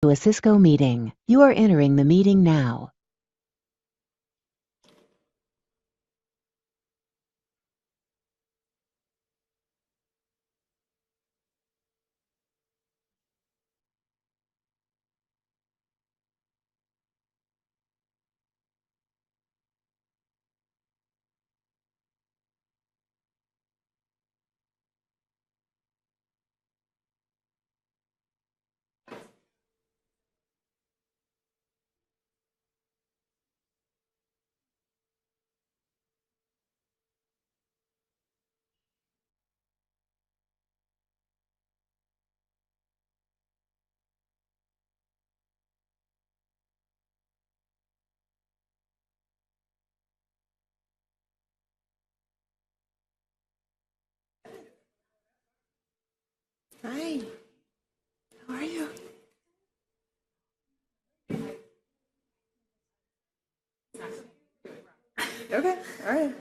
To a Cisco meeting. You are entering the meeting now. Hi, how are you? Okay, all right.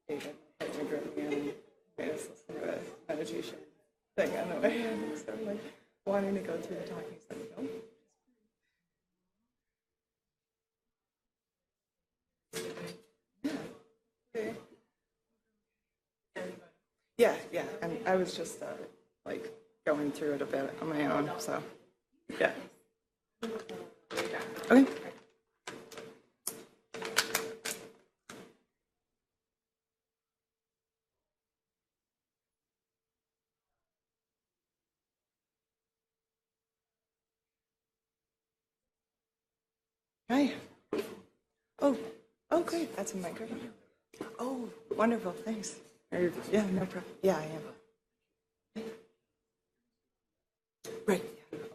David, my girlfriend, made us listen to a meditation thing on the way in, so I'm like wanting to go through the talking, so no. Okay. Yeah, and I was just like going through it a bit on my own, so yeah. Okay. Hi. Oh, great. That's a microphone. Oh, wonderful. Thanks. Yeah, no problem. Yeah, I am. Right. Yeah,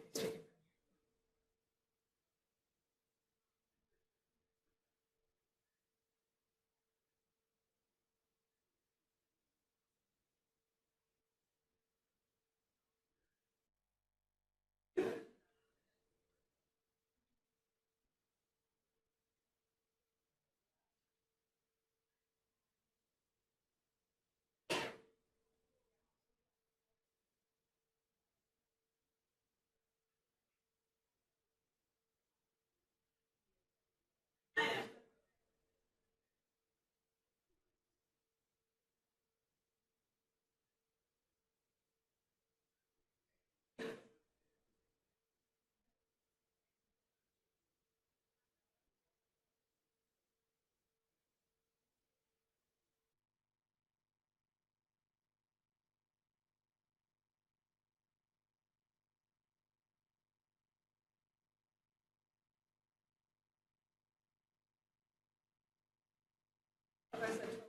I'll be speaking.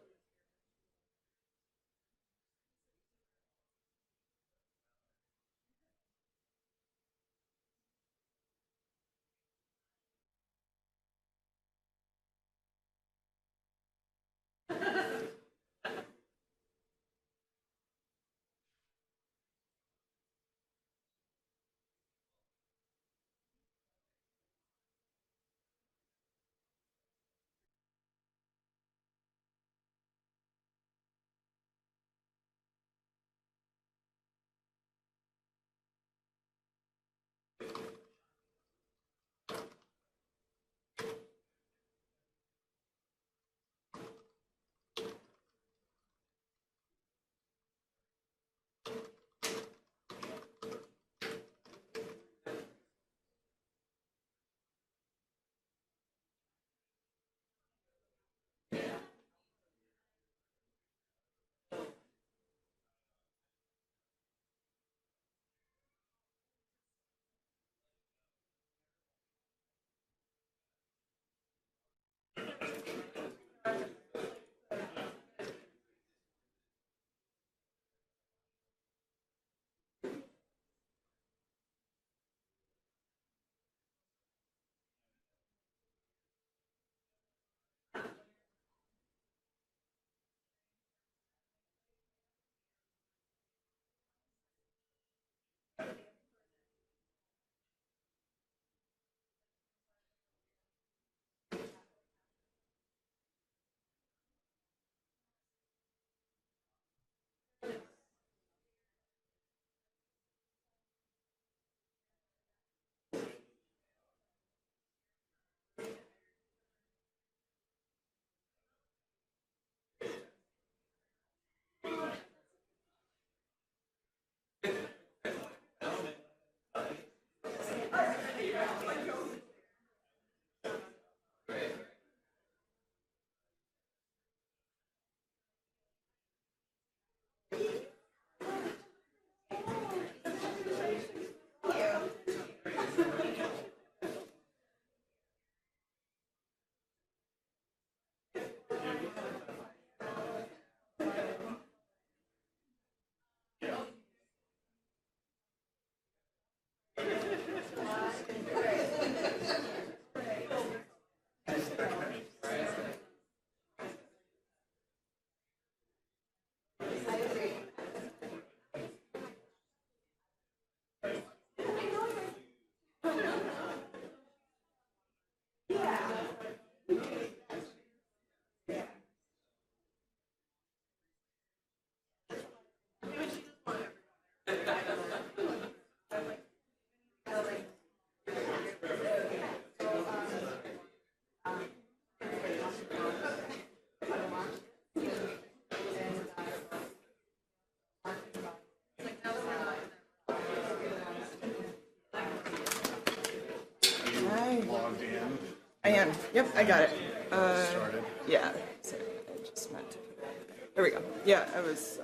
logged in? I am. Yep, I got it. Started. Yeah. Sorry, I just meant to put it up. There we go. Yeah, I was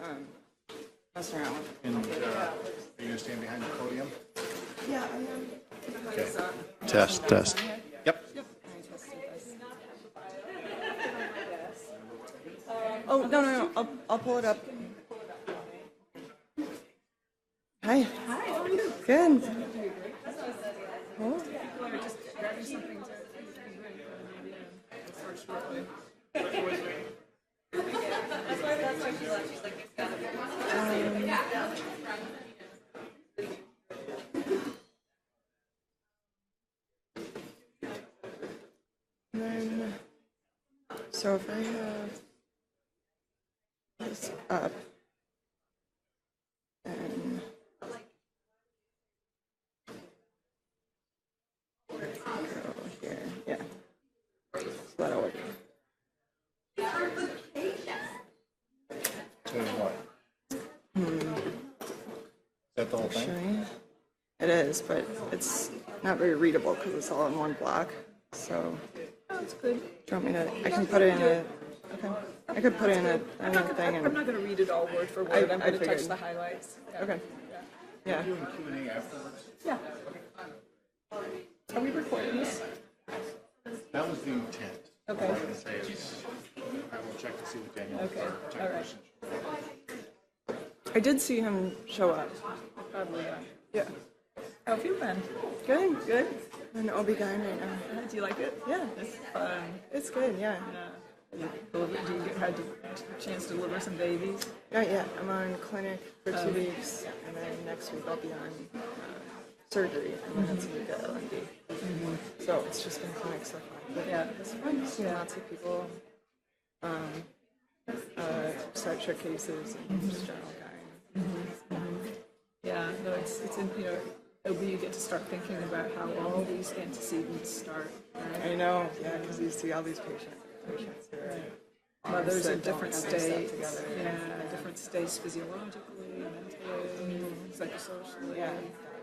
messing around with it. And are you going to stand behind the podium? Yeah, I am. Okay. Test. Yep. Yep. Oh, no. I'll pull it up. Hi. Hi, how are you? Good. Oh. Then, so if I have this up, and go here, yeah, so that'll work. So what? Is that the whole thing? Actually, it is, but it's not very readable because it's all in one block. So That's good. do you want me to? I can put it in a. Okay. I could put in a thing I'm and. not going to read it all word for word. I'm going to touch figured. the highlights. Yeah. Okay. Yeah. Doing Q&A afterwards? Yeah. Are we recording this? That was the intent. Okay. I will check to see what Daniel. Okay. All right. I did see him show up. Probably. Yeah. How have you been? Good. Good. I'm an OB-GYN right now. Do you like it? Yeah. It's fun. It's good. Yeah. Do you had a chance to deliver some babies? Not yet. I'm on clinic for 2 weeks, and then next week I'll be on surgery, and then it's a week at LND. So it's just been clinic so far. But yeah, it's fun. Seeing lots of people, obstetric cases, and just general gyne. Yeah. No, it's OB, you get to start thinking about how all these antecedents start. Right? I know. Yeah, because you see all these patients who are Mothers that in different don't have their stuff states. together. Yeah, different states physiologically, mentally, psychosocially. Yeah.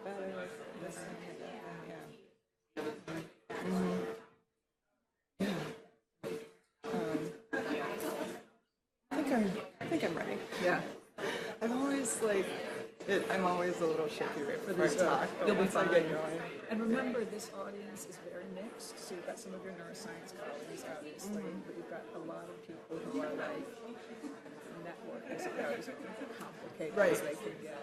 Diabetic, this, yeah. I think I'm ready. Yeah. I'm always like, I'm always a little shaky right before I this, talk. But you'll be once I fine. get going. And remember, this audience is very mixed. So you've got some of your neuroscience colleagues, obviously, but you've got a lot of people who are like network as opposed to complicated as they can get.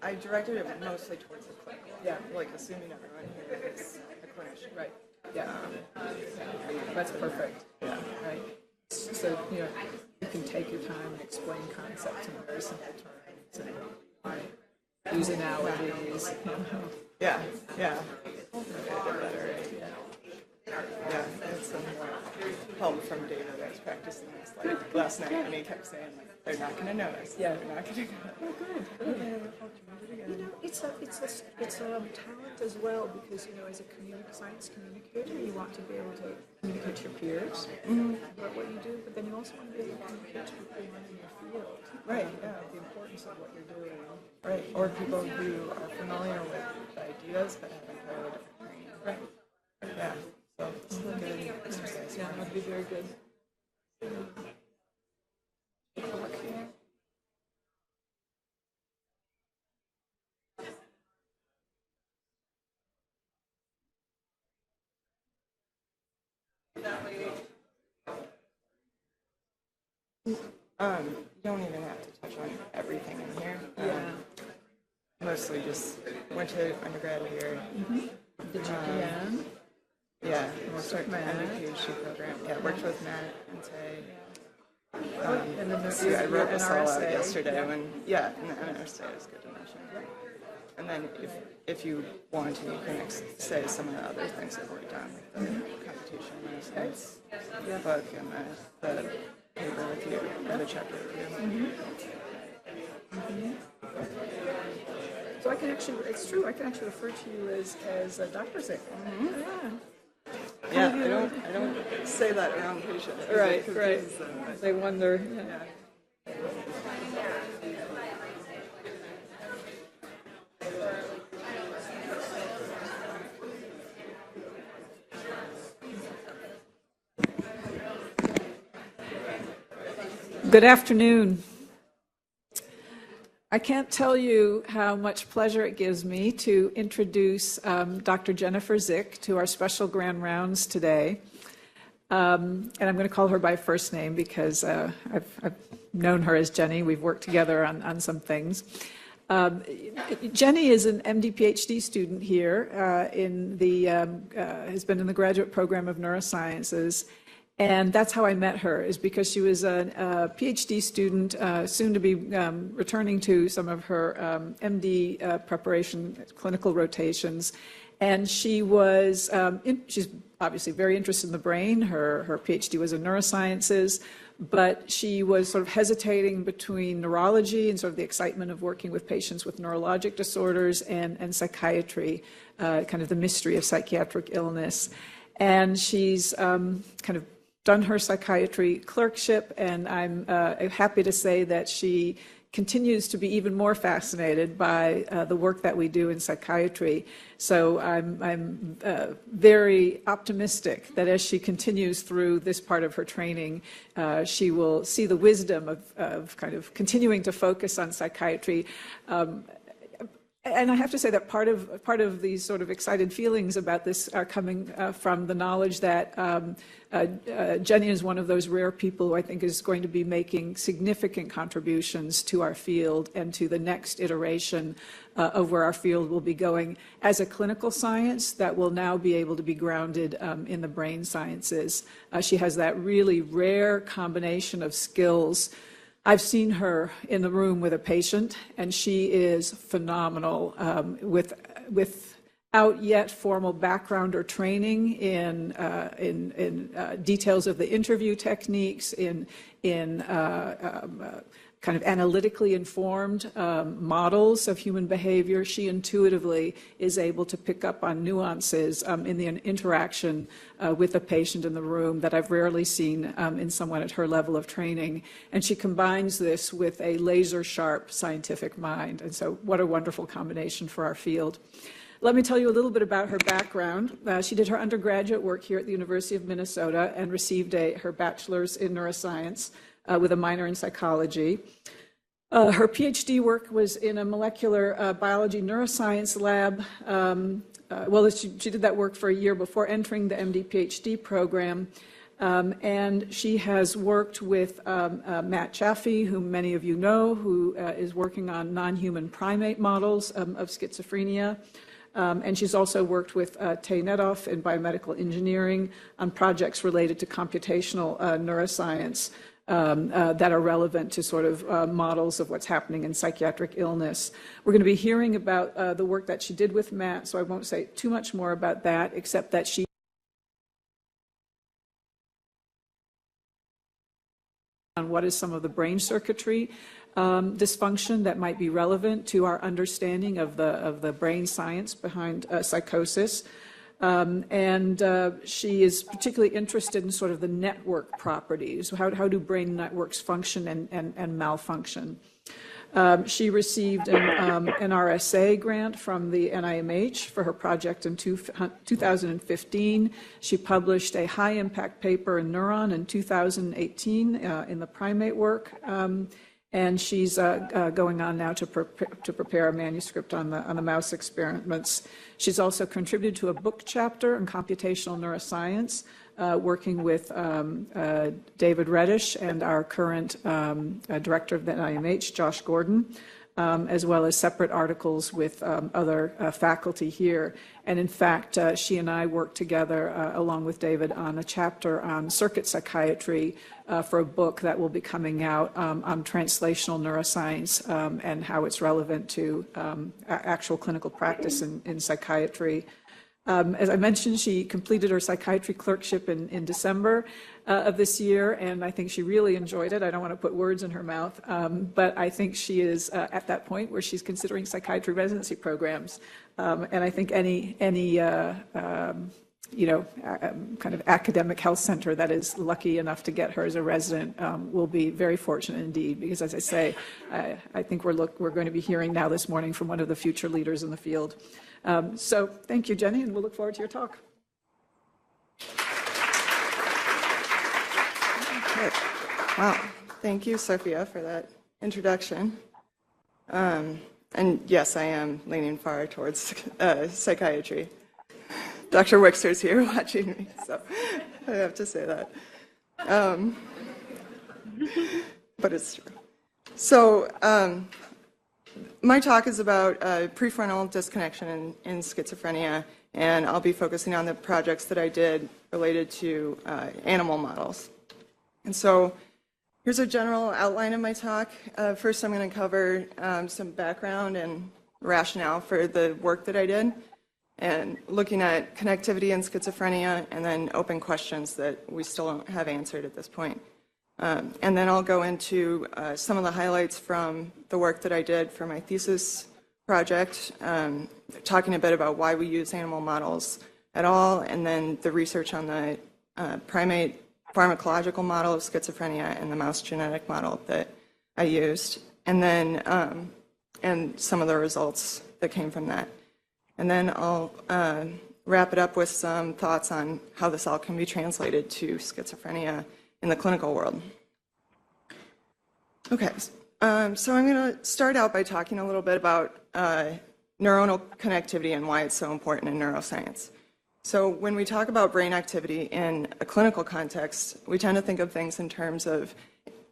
I directed it mostly towards the clinical. Yeah. Like assuming everyone here is a clinician. Right. Yeah. That's perfect. Yeah. Right. So, you can take your time and explain concepts in very simple terms and use analogies. Yeah. Hopefully I did better. Yeah. It's some help from David. I was practicing this like last night, and he kept saying like, they're not going to notice. Yeah. They're not going to notice. Oh, good. It's a talent as well because as a science communicator, you want to be able to communicate to your peers about what you do, but then you also want to be able to communicate to people who are in your field. Right. Yeah. The importance of what you're doing. Right. Or people who are familiar with the ideas but haven't heard a different training. Right. Yeah. So it's a good exercise. Yeah, that'd be very good. You don't even have to touch on everything in here. Mostly just went to undergrad here. Did you PM? Yeah, we'll start the PhD program. Yeah, worked with Matt and Tay. And then See, I wrote this all out NRSA. yesterday. And the NRSA is good to mention. And then if you want to, you can say some of the other things I've already done, like the computation essays, the book, and the paper review, and the chapter review. So I can actually, it's true, I can actually refer to you as Dr. Zick. Yeah, I don't say that around patients. Right. They wonder. Yeah. Good afternoon. I can't tell you how much pleasure it gives me to introduce Dr. Jennifer Zick to our special grand rounds today. And I'm going to call her by first name because I've known her as Jenny. We've worked together on some things. Jenny is an MD PhD student here has been in the graduate program of neurosciences. And that's how I met her, is because she was a PhD student, soon to be returning to some of her MD preparation, clinical rotations. And she was, she's obviously very interested in the brain. Her PhD was in neurosciences, but she was sort of hesitating between neurology and sort of the excitement of working with patients with neurologic disorders and psychiatry, kind of the mystery of psychiatric illness. And she's kind of done her psychiatry clerkship, and I'm happy to say that she continues to be even more fascinated by the work that we do in psychiatry. So I'm very optimistic that as she continues through this part of her training, she will see the wisdom of kind of continuing to focus on psychiatry. And I have to say that part of these sort of excited feelings about this are coming from the knowledge that Jenny is one of those rare people who I think is going to be making significant contributions to our field and to the next iteration of where our field will be going as a clinical science that will now be able to be grounded in the brain sciences. She has that really rare combination of skills. I've seen her in the room with a patient, and she is phenomenal without yet formal background or training in details of the interview techniques, in kind of analytically informed models of human behavior. She intuitively is able to pick up on nuances in the interaction with a patient in the room that I've rarely seen in someone at her level of training. And she combines this with a laser-sharp scientific mind. And so what a wonderful combination for our field. Let me tell you a little bit about her background. She did her undergraduate work here at the University of Minnesota and received her bachelor's in neuroscience with a minor in psychology. Her PhD work was in a molecular biology neuroscience lab. She did that work for a year before entering the MD PhD program. And she has worked with Matt Chaffee, whom many of you know, who is working on non-human primate models of schizophrenia. And she's also worked with Tay Nedoff in biomedical engineering on projects related to computational neuroscience that are relevant to sort of models of what's happening in psychiatric illness. We're going to be hearing about the work that she did with Matt, so I won't say too much more about that, except that she on what is some of the brain circuitry dysfunction that might be relevant to our understanding of the brain science behind psychosis. She is particularly interested in sort of the network properties. How do brain networks function and malfunction? She received an RSA grant from the NIMH for her project in 2015. She published a high-impact paper in Neuron in 2018 in the primate work. And she's going on now to prepare a manuscript on the mouse experiments. She's also contributed to a book chapter in computational neuroscience, working with David Reddish and our current director of the NIMH, Josh Gordon, as well as separate articles with other faculty here. And in fact, she and I worked together, along with David, on a chapter on circuit psychiatry for a book that will be coming out on translational neuroscience and how it's relevant to actual clinical practice in psychiatry. As I mentioned, she completed her psychiatry clerkship in December of this year, and I think she really enjoyed it. I don't want to put words in her mouth, but I think she is at that point where she's considering psychiatry residency programs. And I think any kind of academic health center that is lucky enough to get her as a resident will be very fortunate indeed, because as I say, I think we're going to be hearing now this morning from one of the future leaders in the field. So thank you, Jenny, and we'll look forward to your talk. Okay. Wow. Thank you, Sophia, for that introduction. And yes, I am leaning far towards psychiatry. Dr. Wixter's here watching me, so I have to say that. But it's true. So my talk is about prefrontal disconnection in schizophrenia, and I'll be focusing on the projects that I did related to animal models. And so here's a general outline of my talk. First, I'm going to cover some background and rationale for the work that I did, and looking at connectivity in schizophrenia, and then open questions that we still don't have answered at this point. And then I'll go into some of the highlights from the work that I did for my thesis project, talking a bit about why we use animal models at all, and then the research on the primate pharmacological model of schizophrenia and the mouse genetic model that I used, and then and some of the results that came from that. And then I'll wrap it up with some thoughts on how this all can be translated to schizophrenia in the clinical world. Okay, so I'm going to start out by talking a little bit about neuronal connectivity and why it's so important in neuroscience. So when we talk about brain activity in a clinical context, we tend to think of things in terms of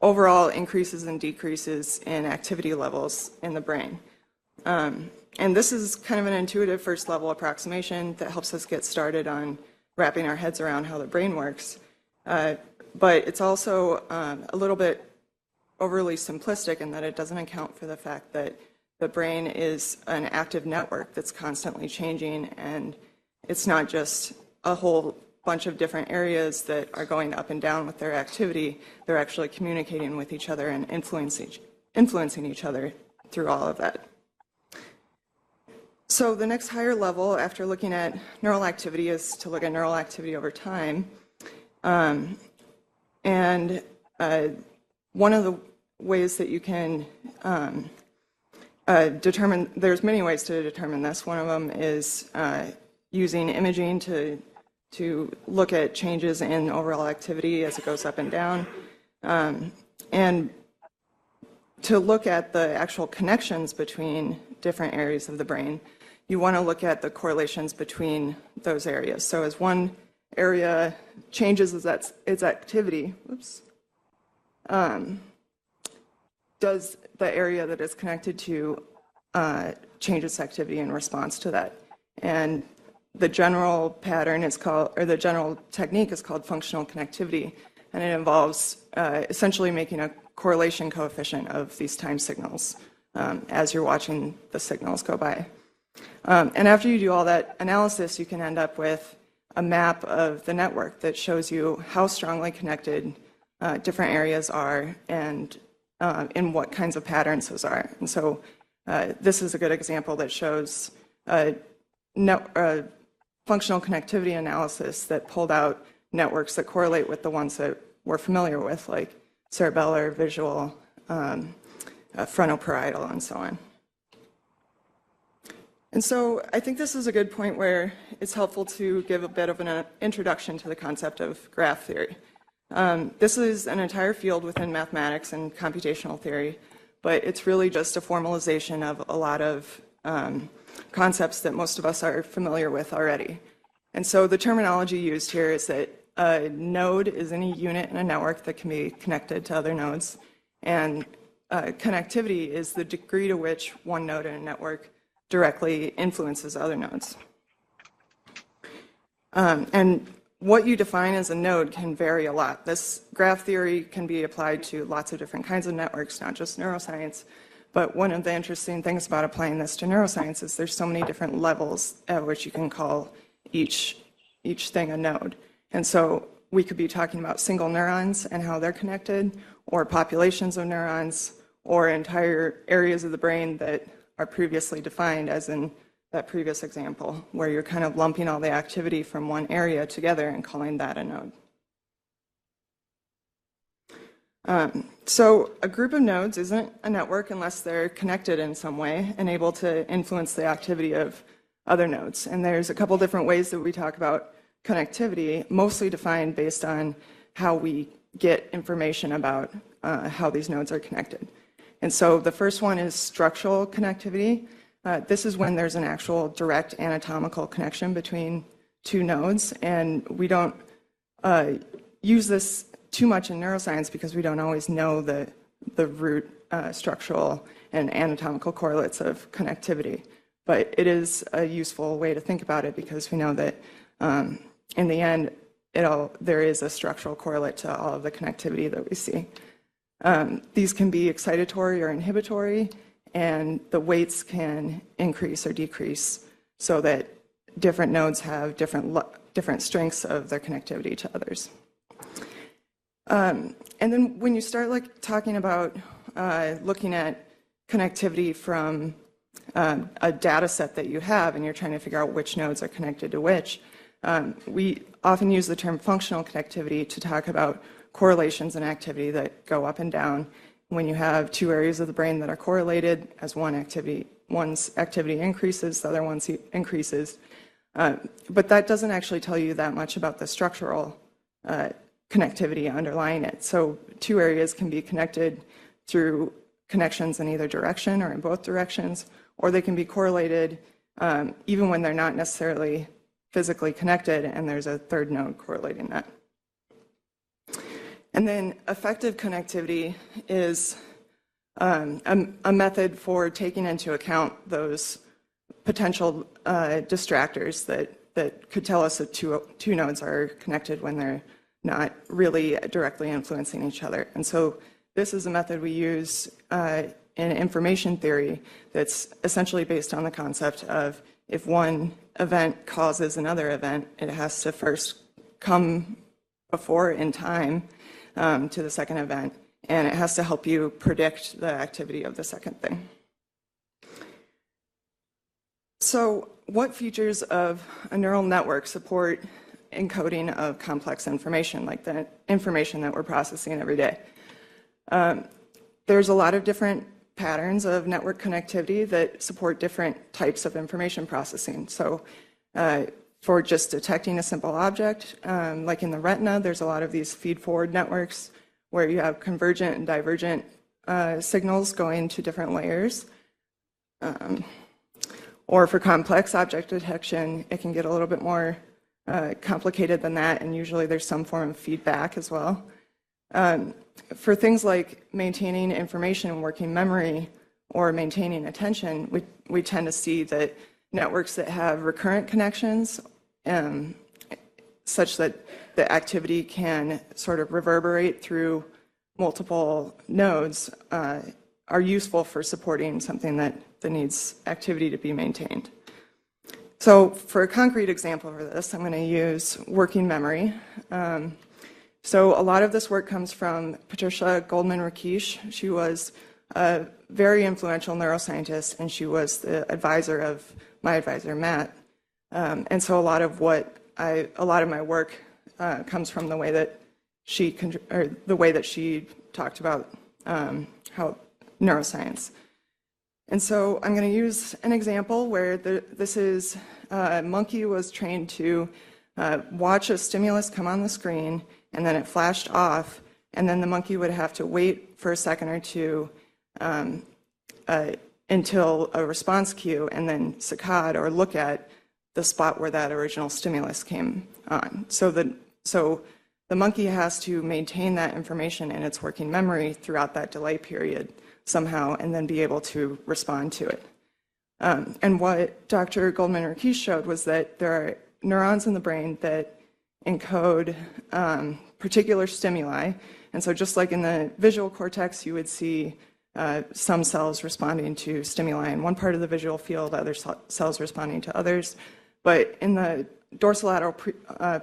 overall increases and decreases in activity levels in the brain. And this is kind of an intuitive first level approximation that helps us get started on wrapping our heads around how the brain works. But it's also a little bit overly simplistic in that it doesn't account for the fact that the brain is an active network that's constantly changing, and it's not just a whole bunch of different areas that are going up and down with their activity. They're actually communicating with each other and influencing each other through all of that. So the next higher level after looking at neural activity is to look at neural activity over time. And one of the ways that you can determine, there's many ways to determine this. One of them is using imaging to look at changes in overall activity as it goes up and down. And to look at the actual connections between different areas of the brain, you want to look at the correlations between those areas. So as one area changes its activity, does the area that is connected to change its activity in response to that? And the general pattern is called, or the general technique is called functional connectivity, and it involves essentially making a correlation coefficient of these time signals as you're watching the signals go by. And after you do all that analysis, you can end up with a map of the network that shows you how strongly connected different areas are and in what kinds of patterns those are. And so this is a good example that shows functional connectivity analysis that pulled out networks that correlate with the ones that we're familiar with, like cerebellar, visual, frontoparietal, and so on. And so I think this is a good point where it's helpful to give a bit of an introduction to the concept of graph theory. This is an entire field within mathematics and computational theory, but it's really just a formalization of a lot of concepts that most of us are familiar with already. And so the terminology used here is that a node is any unit in a network that can be connected to other nodes, and connectivity is the degree to which one node in a network directly influences other nodes. And what you define as a node can vary a lot. This graph theory can be applied to lots of different kinds of networks, not just neuroscience. But one of the interesting things about applying this to neuroscience is there's so many different levels at which you can call each thing a node. And so we could be talking about single neurons and how they're connected, or populations of neurons, or entire areas of the brain that are previously defined, as in that previous example, where you're kind of lumping all the activity from one area together and calling that a node. So a group of nodes isn't a network unless they're connected in some way and able to influence the activity of other nodes. And there's a couple different ways that we talk about connectivity, mostly defined based on how we get information about how these nodes are connected. And so the first one is structural connectivity. This is when there's an actual direct anatomical connection between two nodes, and we don't use this too much in neuroscience because we don't always know the root structural and anatomical correlates of connectivity. But it is a useful way to think about it because we know that in the end, there is a structural correlate to all of the connectivity that we see. These can be excitatory or inhibitory, and the weights can increase or decrease so that different nodes have different strengths of their connectivity to others. And then when you start talking about looking at connectivity from a data set that you have and you're trying to figure out which nodes are connected to which, we often use the term functional connectivity to talk about correlations in activity that go up and down. When you have two areas of the brain that are correlated, as one's activity increases, the other one increases. But that doesn't actually tell you that much about the structural connectivity underlying it. So two areas can be connected through connections in either direction or in both directions, or they can be correlated even when they're not necessarily physically connected, and there's a third node correlating that. And then effective connectivity is a method for taking into account those potential distractors that could tell us that two nodes are connected when they're not really directly influencing each other. And so this is a method we use in information theory that's essentially based on the concept of if one event causes another event, it has to first come before in time to the second event, and it has to help you predict the activity of the second thing. So what features of a neural network support encoding of complex information, like the information that we're processing every day? There's a lot of different patterns of network connectivity that support different types of information processing. So for just detecting a simple object, like in the retina, there's a lot of these feed-forward networks where you have convergent and divergent signals going to different layers. Or for complex object detection, it can get a little bit more complicated than that, and usually there's some form of feedback as well. For things like maintaining information and working memory or maintaining attention, we tend to see that networks that have recurrent connections, such that the activity can sort of reverberate through multiple nodes, are useful for supporting something that needs activity to be maintained. So for a concrete example for this, I'm going to use working memory. So a lot of this work comes from Patricia Goldman-Rakish. She was a very influential neuroscientist, and she was the advisor of my advisor, Matt. And so a lot of my work comes from the way that she talked about how neuroscience. And so I'm going to use an example where this is a monkey was trained to watch a stimulus come on the screen, and then it flashed off, and then the monkey would have to wait for a second or two until a response cue, and then saccade or look at the spot where that original stimulus came on. So the monkey has to maintain that information in its working memory throughout that delay period somehow, and then be able to respond to it. And what Dr. Goldman-Rakish showed was that there are neurons in the brain that encode particular stimuli. And so just like in the visual cortex, you would see some cells responding to stimuli in one part of the visual field, other cells responding to others. But in the dorsolateral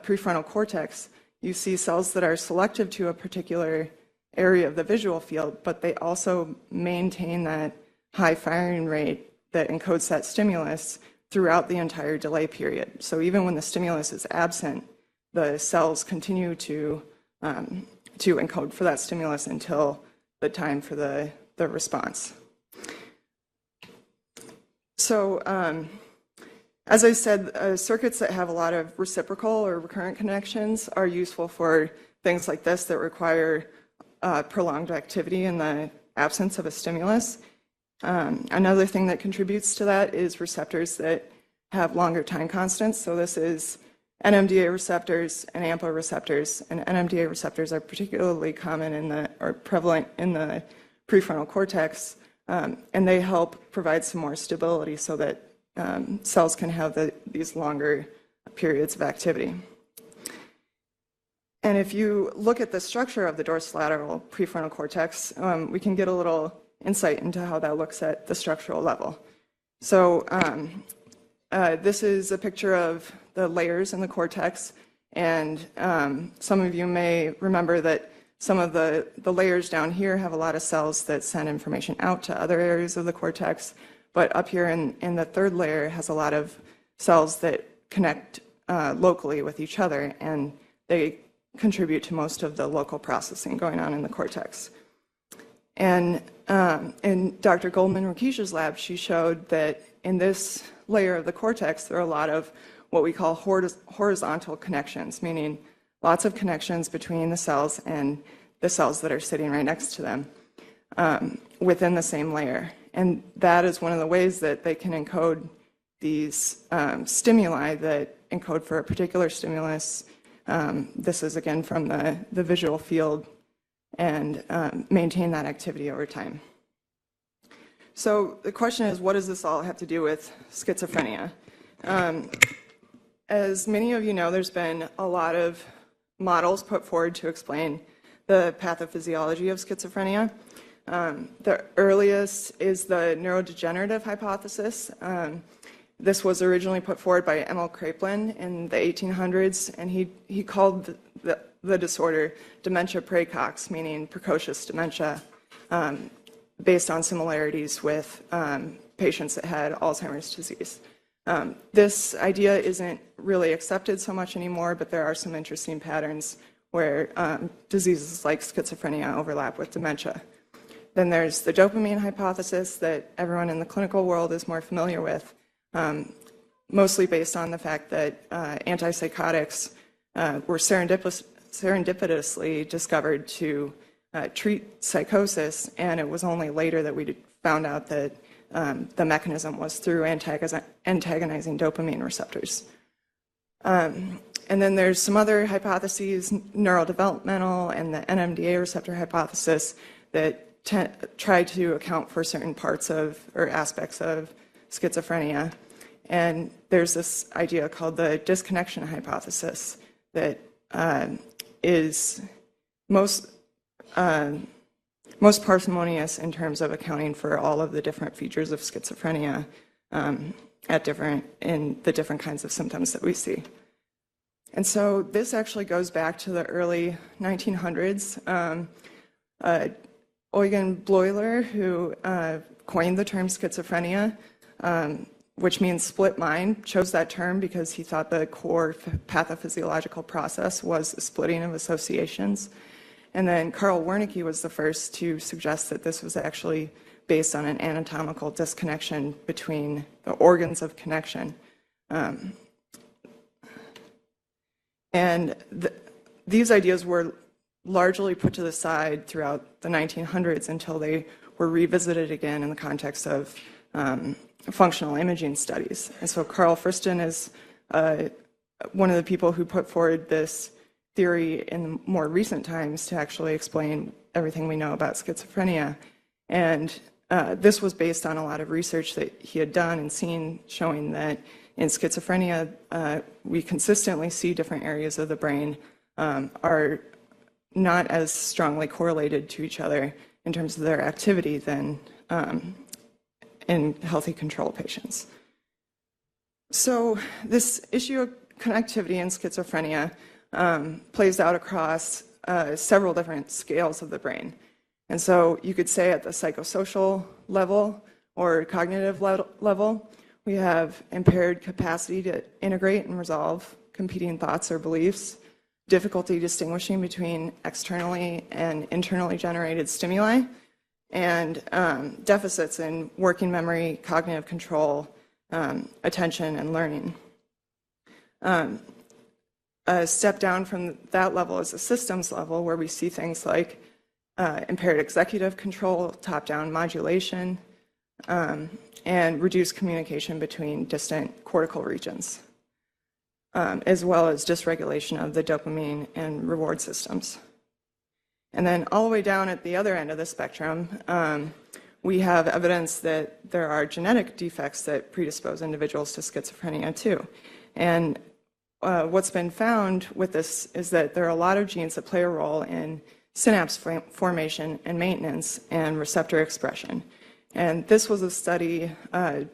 prefrontal cortex, you see cells that are selective to a particular area of the visual field, but they also maintain that high firing rate that encodes that stimulus throughout the entire delay period. So even when the stimulus is absent, the cells continue to encode for that stimulus until the time for the response. So As I said, circuits that have a lot of reciprocal or recurrent connections are useful for things like this that require prolonged activity in the absence of a stimulus. Another thing that contributes to that is receptors that have longer time constants. So this is NMDA receptors and AMPA receptors. And NMDA receptors are particularly common or prevalent in the prefrontal cortex, and they help provide some more stability so that cells can have these longer periods of activity. And if you look at the structure of the dorsolateral prefrontal cortex, we can get a little insight into how that looks at the structural level. So this is a picture of the layers in the cortex, and some of you may remember that some of the layers down here have a lot of cells that send information out to other areas of the cortex, but up here in the third layer has a lot of cells that connect locally with each other, and they contribute to most of the local processing going on in the cortex. And in Dr. Goldman-Rakish's lab, she showed that in this layer of the cortex, there are a lot of what we call horizontal connections, meaning lots of connections between the cells and the cells that are sitting right next to them within the same layer. And that is one of the ways that they can encode these stimuli that encode for a particular stimulus. This is again from the visual field, and maintain that activity over time. So the question is, what does this all have to do with schizophrenia? As many of you know, there's been a lot of models put forward to explain the pathophysiology of schizophrenia. The earliest is the neurodegenerative hypothesis. This was originally put forward by Emil Kraepelin in the 1800s, and he called the disorder dementia praecox, meaning precocious dementia, based on similarities with patients that had Alzheimer's disease. This idea isn't really accepted so much anymore, but there are some interesting patterns where diseases like schizophrenia overlap with dementia. Then there's the dopamine hypothesis that everyone in the clinical world is more familiar with, mostly based on the fact that antipsychotics were serendipitously discovered to treat psychosis, and it was only later that we found out that the mechanism was through antagonizing dopamine receptors. And then there's some other hypotheses, neurodevelopmental and the NMDA receptor hypothesis, that try to account for certain parts of or aspects of schizophrenia. And there's this idea called the disconnection hypothesis that is most parsimonious in terms of accounting for all of the different features of schizophrenia in the different kinds of symptoms that we see. And so this actually goes back to the early 1900s. Eugen Bleuler, who coined the term schizophrenia, which means split mind, chose that term because he thought the core pathophysiological process was the splitting of associations. And then Carl Wernicke was the first to suggest that this was actually based on an anatomical disconnection between the organs of connection. These ideas were largely put to the side throughout the 1900s until they were revisited again in the context of functional imaging studies. And so Carl Friston is one of the people who put forward this theory in more recent times to actually explain everything we know about schizophrenia. And this was based on a lot of research that he had done and seen, showing that in schizophrenia, we consistently see different areas of the brain are not as strongly correlated to each other in terms of their activity than in healthy control patients. So this issue of connectivity in schizophrenia plays out across several different scales of the brain. And so you could say at the psychosocial level or cognitive level, we have impaired capacity to integrate and resolve competing thoughts or beliefs, difficulty distinguishing between externally and internally generated stimuli, and deficits in working memory, cognitive control, attention and learning. A step down from that level is a systems level, where we see things like impaired executive control, top-down modulation, and reduced communication between distant cortical regions, as well as dysregulation of the dopamine and reward systems. And then all the way down at the other end of the spectrum, we have evidence that there are genetic defects that predispose individuals to schizophrenia too. And what's been found with this is that there are a lot of genes that play a role in synapse formation and maintenance and receptor expression. And this was a study, a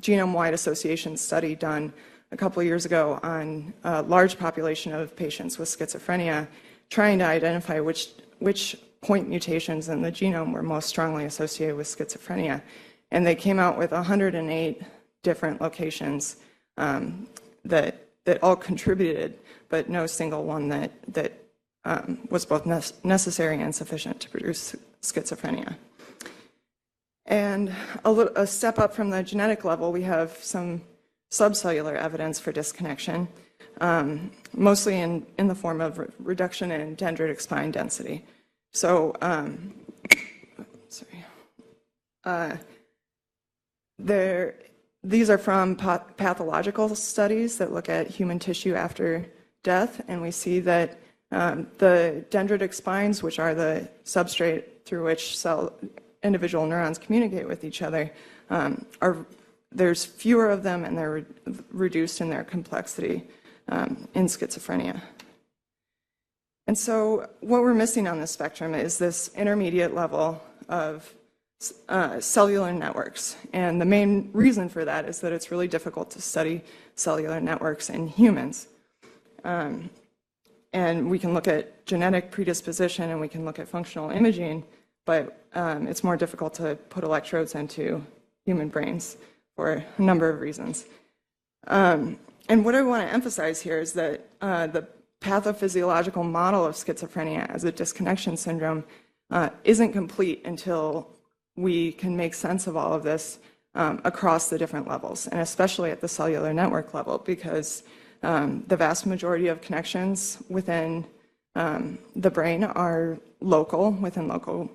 genome-wide association study done a couple of years ago on a large population of patients with schizophrenia, trying to identify which point mutations in the genome were most strongly associated with schizophrenia. And they came out with 108 different locations that all contributed, but no single one that was both necessary and sufficient to produce schizophrenia. And a step up from the genetic level, we have some subcellular evidence for disconnection, mostly in the form of reduction in dendritic spine density. So, these are from pathological studies that look at human tissue after death, and we see that the dendritic spines, which are the substrate through which individual neurons communicate with each other, there's fewer of them, and they're reduced in their complexity in schizophrenia. And so what we're missing on the spectrum is this intermediate level of cellular networks. And the main reason for that is that it's really difficult to study cellular networks in humans. And we can look at genetic predisposition and we can look at functional imaging, but it's more difficult to put electrodes into human brains for a number of reasons. And what I want to emphasize here is that the pathophysiological model of schizophrenia as a disconnection syndrome isn't complete until we can make sense of all of this across the different levels, and especially at the cellular network level, because the vast majority of connections within the brain are local, within local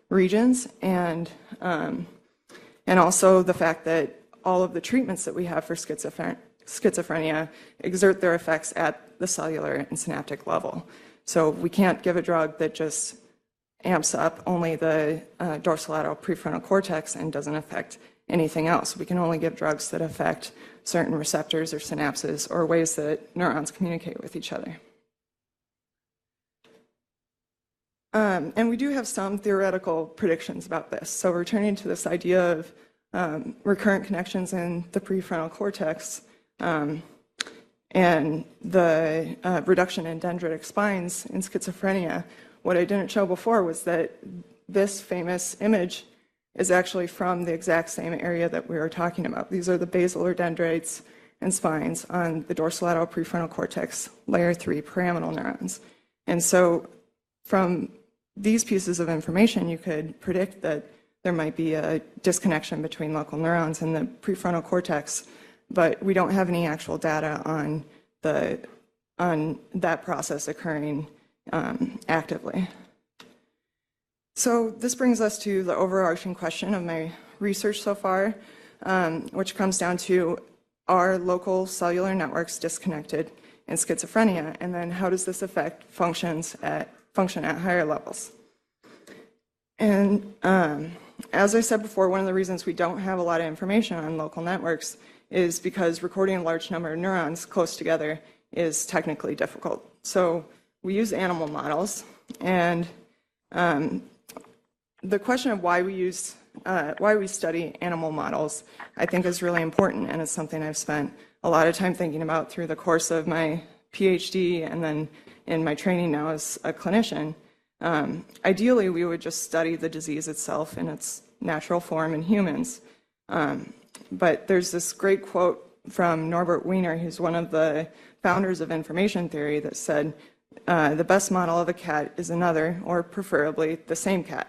regions, and also the fact that all of the treatments that we have for schizophrenia exert their effects at the cellular and synaptic level. So we can't give a drug that just amps up only the dorsolateral prefrontal cortex and doesn't affect anything else. We can only give drugs that affect certain receptors or synapses or ways that neurons communicate with each other. And we do have some theoretical predictions about this. So returning to this idea of recurrent connections in the prefrontal cortex and the reduction in dendritic spines in schizophrenia, what I didn't show before was that this famous image is actually from the exact same area that we were talking about. These are the basilar dendrites and spines on the dorsolateral prefrontal cortex, layer 3 pyramidal neurons. And so from these pieces of information, you could predict that there might be a disconnection between local neurons in the prefrontal cortex, but we don't have any actual data on that process occurring actively. So this brings us to the overarching question of my research so far, which comes down to, are local cellular networks disconnected in schizophrenia, and then how does this affect function at higher levels? And as I said before, one of the reasons we don't have a lot of information on local networks is because recording a large number of neurons close together is technically difficult. So we use animal models, and the question of why we study animal models, I think, is really important, and it's something I've spent a lot of time thinking about through the course of my PhD and then in my training now as a clinician. Ideally, we would just study the disease itself in its natural form in humans. But there's this great quote from Norbert Wiener, who's one of the founders of information theory, that said, the best model of a cat is another, or preferably the same cat.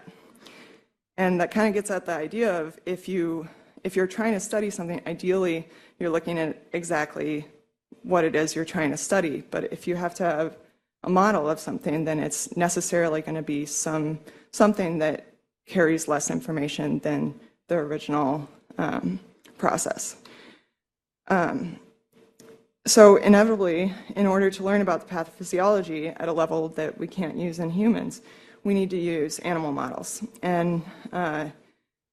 And that kind of gets at the idea of if you if you're trying to study something, ideally you're looking at exactly what it is you're trying to study. But if you have to have a model of something, then it's necessarily going to be something that carries less information than the original process. So inevitably, in order to learn about the pathophysiology at a level that we can't use in humans, we need to use animal models. And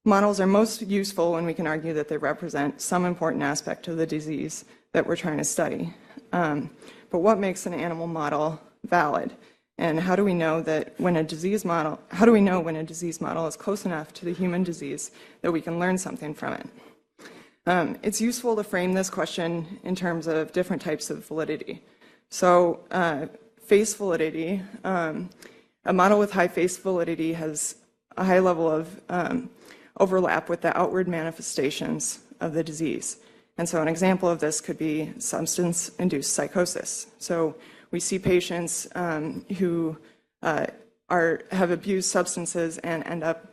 models are most useful when we can argue that they represent some important aspect of the disease that we're trying to study. But what makes an animal model valid? And how do we know that when a disease model, is close enough to the human disease that we can learn something from it? It's useful to frame this question in terms of different types of validity. So face validity, a model with high face validity has a high level of overlap with the outward manifestations of the disease. And so an example of this could be substance-induced psychosis. So we see patients who have abused substances and end up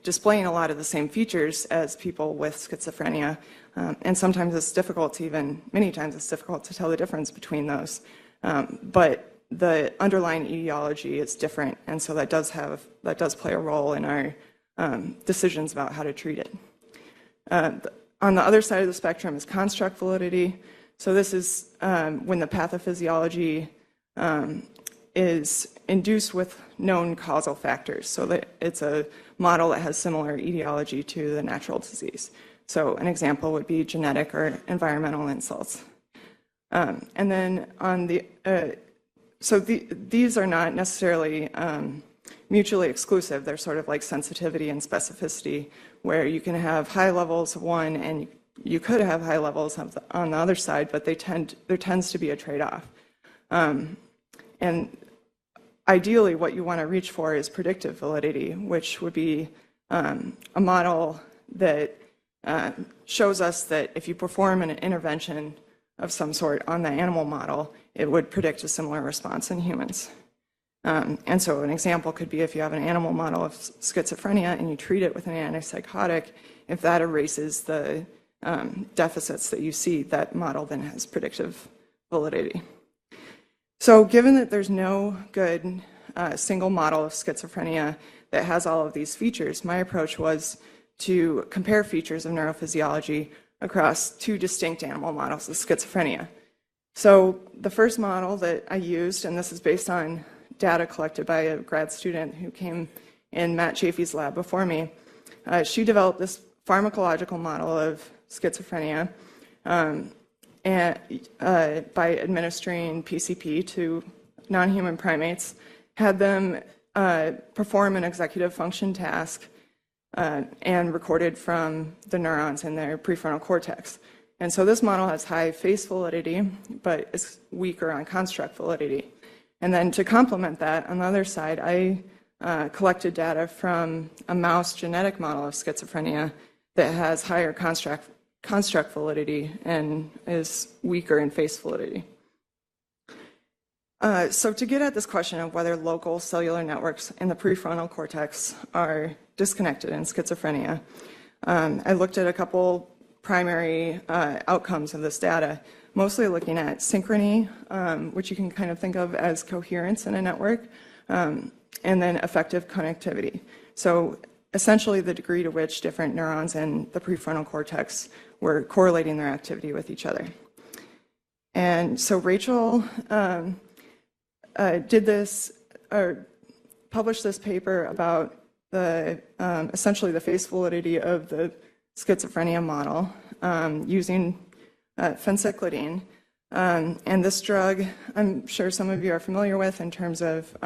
displaying a lot of the same features as people with schizophrenia. And sometimes it's difficult to many times it's difficult to tell the difference between those. But the underlying etiology is different, and so that does play a role in our decisions about how to treat it. On the other side of the spectrum is construct validity. So this is when the pathophysiology is induced with known causal factors. So that it's a model that has similar etiology to the natural disease. So an example would be genetic or environmental insults. And then on the, these are not necessarily mutually exclusive. They're sort of like sensitivity and specificity, where you can have high levels of one and you could have high levels on the other side, but there tends to be a trade-off. And ideally, what you want to reach for is predictive validity, which would be a model that shows us that if you perform an intervention of some sort on the animal model, it would predict a similar response in humans. And so an example could be if you have an animal model of schizophrenia and you treat it with an antipsychotic, if that erases the deficits that you see, that model then has predictive validity. So given that there's no good single model of schizophrenia that has all of these features, my approach was to compare features of neurophysiology across two distinct animal models of schizophrenia. So the first model that I used, and this is based on data collected by a grad student who came in Matt Chafee's lab before me, she developed this pharmacological model of schizophrenia and by administering PCP to non-human primates, had them perform an executive function task and recorded from the neurons in their prefrontal cortex. And so this model has high face validity, but is weaker on construct validity. And then to complement that, on the other side, I collected data from a mouse genetic model of schizophrenia that has higher construct validity and is weaker in face validity. So to get at this question of whether local cellular networks in the prefrontal cortex are disconnected in schizophrenia, I looked at a couple primary outcomes of this data, mostly looking at synchrony, which you can kind of think of as coherence in a network, and then effective connectivity. So essentially the degree to which different neurons in the prefrontal cortex were correlating their activity with each other. And so Rachel did this, or published this paper about the essentially the face validity of the schizophrenia model using phencyclidine. And this drug, I'm sure some of you are familiar with in terms of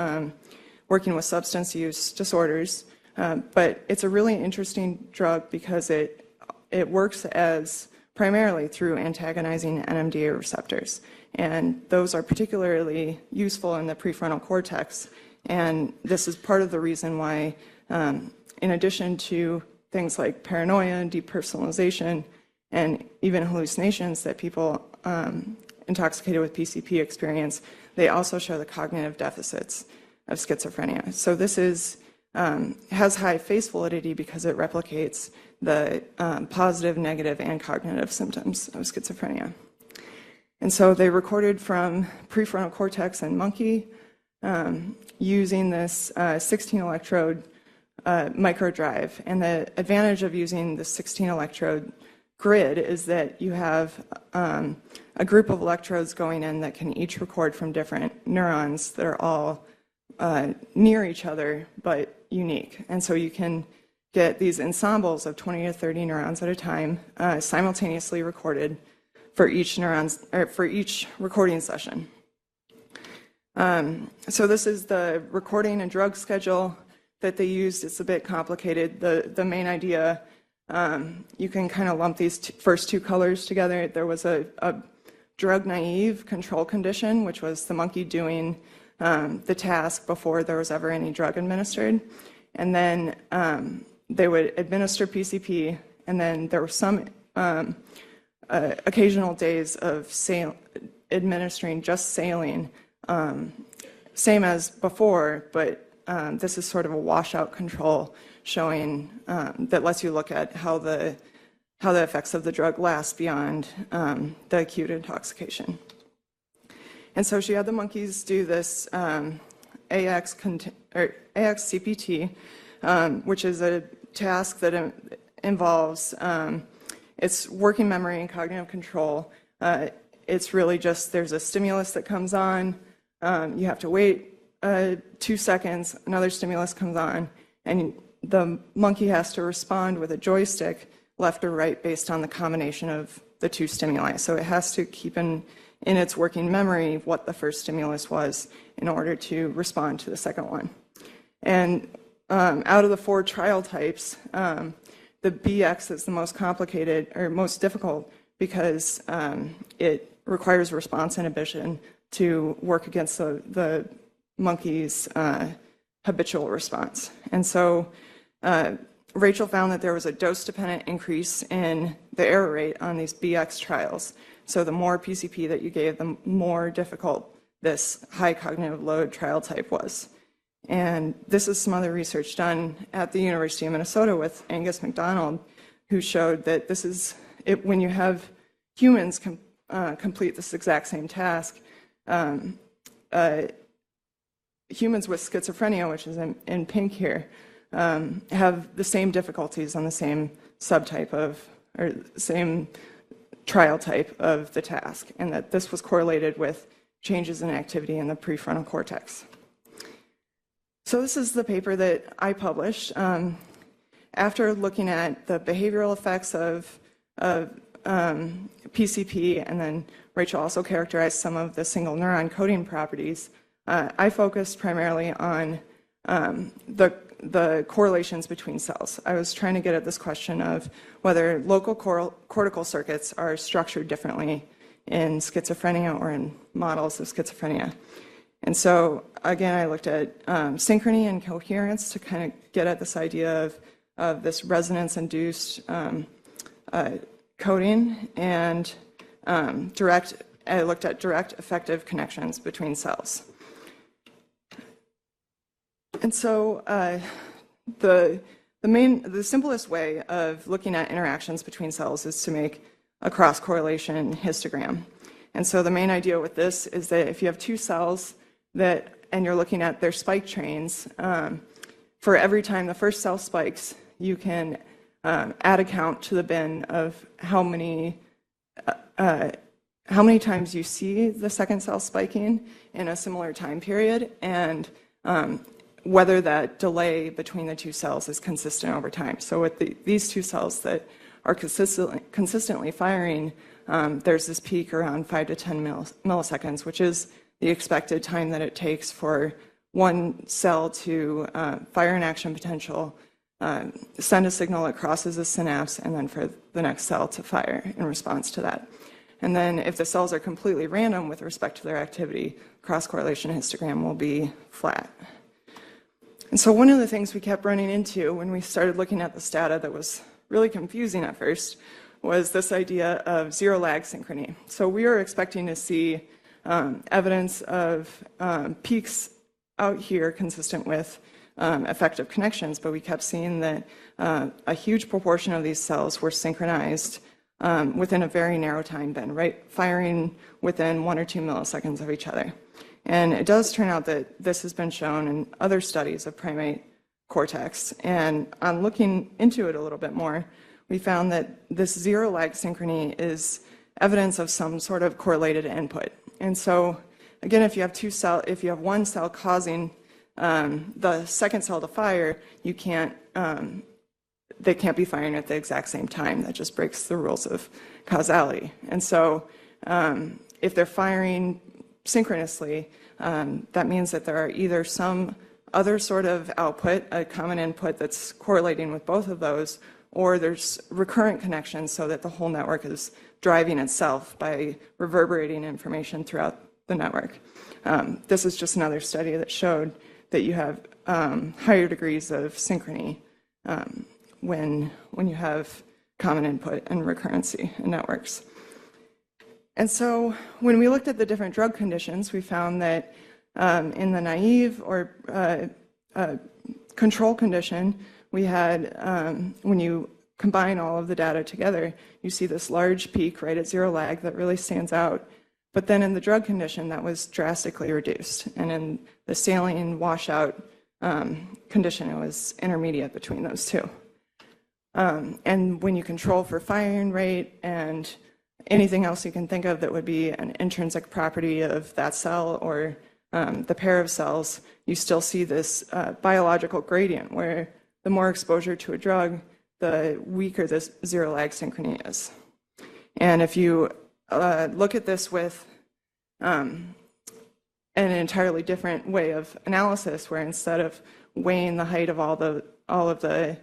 working with substance use disorders, but it's a really interesting drug because it works as primarily through antagonizing NMDA receptors. And those are particularly useful in the prefrontal cortex. And this is part of the reason why, in addition to things like paranoia and depersonalization and even hallucinations that people intoxicated with PCP experience, they also show the cognitive deficits of schizophrenia. So this is has high face validity because it replicates the positive, negative, and cognitive symptoms of schizophrenia. And so they recorded from prefrontal cortex and monkey using this 16-electrode microdrive. And the advantage of using the 16-electrode grid is that you have a group of electrodes going in that can each record from different neurons that are all near each other but unique. And so you can get these ensembles of 20 to 30 neurons at a time simultaneously recorded for each recording session. So this is the recording and drug schedule that they used. It's a bit complicated. The main idea, you can kind of lump these first two colors together. There was a drug-naive control condition, which was the monkey doing the task before there was ever any drug administered. And then they would administer PCP, and then there were some occasional days of administering just saline, same as before, but this is sort of a washout control showing that lets you look at how the effects of the drug last beyond the acute intoxication. And so she had the monkeys do this AX-CPT, which is a task that involves it's working memory and cognitive control. It's really just there's a stimulus that comes on, you have to wait 2 seconds, another stimulus comes on, and the monkey has to respond with a joystick, left or right, based on the combination of the two stimuli. So it has to keep in its working memory what the first stimulus was in order to respond to the second one. And out of the 4 trial types, the BX is the most complicated or most difficult because it requires response inhibition to work against the monkey's habitual response. And so Rachel found that there was a dose-dependent increase in the error rate on these BX trials. So the more PCP that you gave, the more difficult this high cognitive load trial type was. And this is some other research done at the University of Minnesota with Angus MacDonald, who showed that this is, when you have humans complete this exact same task, humans with schizophrenia, which is in pink here, have the same difficulties on the same subtype of, or same trial type of the task, and that this was correlated with changes in activity in the prefrontal cortex. So this is the paper that I published. After looking at the behavioral effects of PCP, and then Rachel also characterized some of the single neuron coding properties, I focused primarily on the correlations between cells. I was trying to get at this question of whether local cortical circuits are structured differently in schizophrenia or in models of schizophrenia. And so, again, I looked at synchrony and coherence to kind of get at this idea of this resonance-induced coding, and I looked at direct effective connections between cells. And so the simplest way of looking at interactions between cells is to make a cross-correlation histogram. And so the main idea with this is that if you have 2 cells and you're looking at their spike trains, for every time the first cell spikes, you can add a count to the bin of how many times you see the second cell spiking in a similar time period, and whether that delay between the 2 cells is consistent over time. So with these 2 cells that are consistently firing, there's this peak around 5 to 10 milliseconds, which is the expected time that it takes for one cell to fire an action potential, send a signal that crosses a synapse, and then for the next cell to fire in response to that. And then if the cells are completely random with respect to their activity, cross-correlation histogram will be flat. And so one of the things we kept running into when we started looking at this data that was really confusing at first was this idea of zero lag synchrony. So we were expecting to see evidence of peaks out here consistent with effective connections, but we kept seeing that a huge proportion of these cells were synchronized within a very narrow time band, right? Firing within 1 or 2 milliseconds of each other. And it does turn out that this has been shown in other studies of primate cortex. And on looking into it a little bit more, we found that this zero lag synchrony is evidence of some sort of correlated input. And so, again, if you have one cell causing the second cell to fire, they can't be firing at the exact same time. That just breaks the rules of causality. And so, if they're firing synchronously, that means that there are either some other sort of output, a common input that's correlating with both of those, or there's recurrent connections so that the whole network is driving itself by reverberating information throughout the network. This is just another study that showed that you have higher degrees of synchrony when you have common input and recurrency in networks. And so when we looked at the different drug conditions, we found that in the naive or control condition, we had, when you combine all of the data together, you see this large peak right at zero lag that really stands out. But then in the drug condition, that was drastically reduced. And in the saline washout condition, it was intermediate between those two. And when you control for firing rate and anything else you can think of that would be an intrinsic property of that cell or the pair of cells, you still see this biological gradient where the more exposure to a drug, the weaker this zero lag synchrony is. And if you look at this with an entirely different way of analysis, where instead of weighing the height of all of the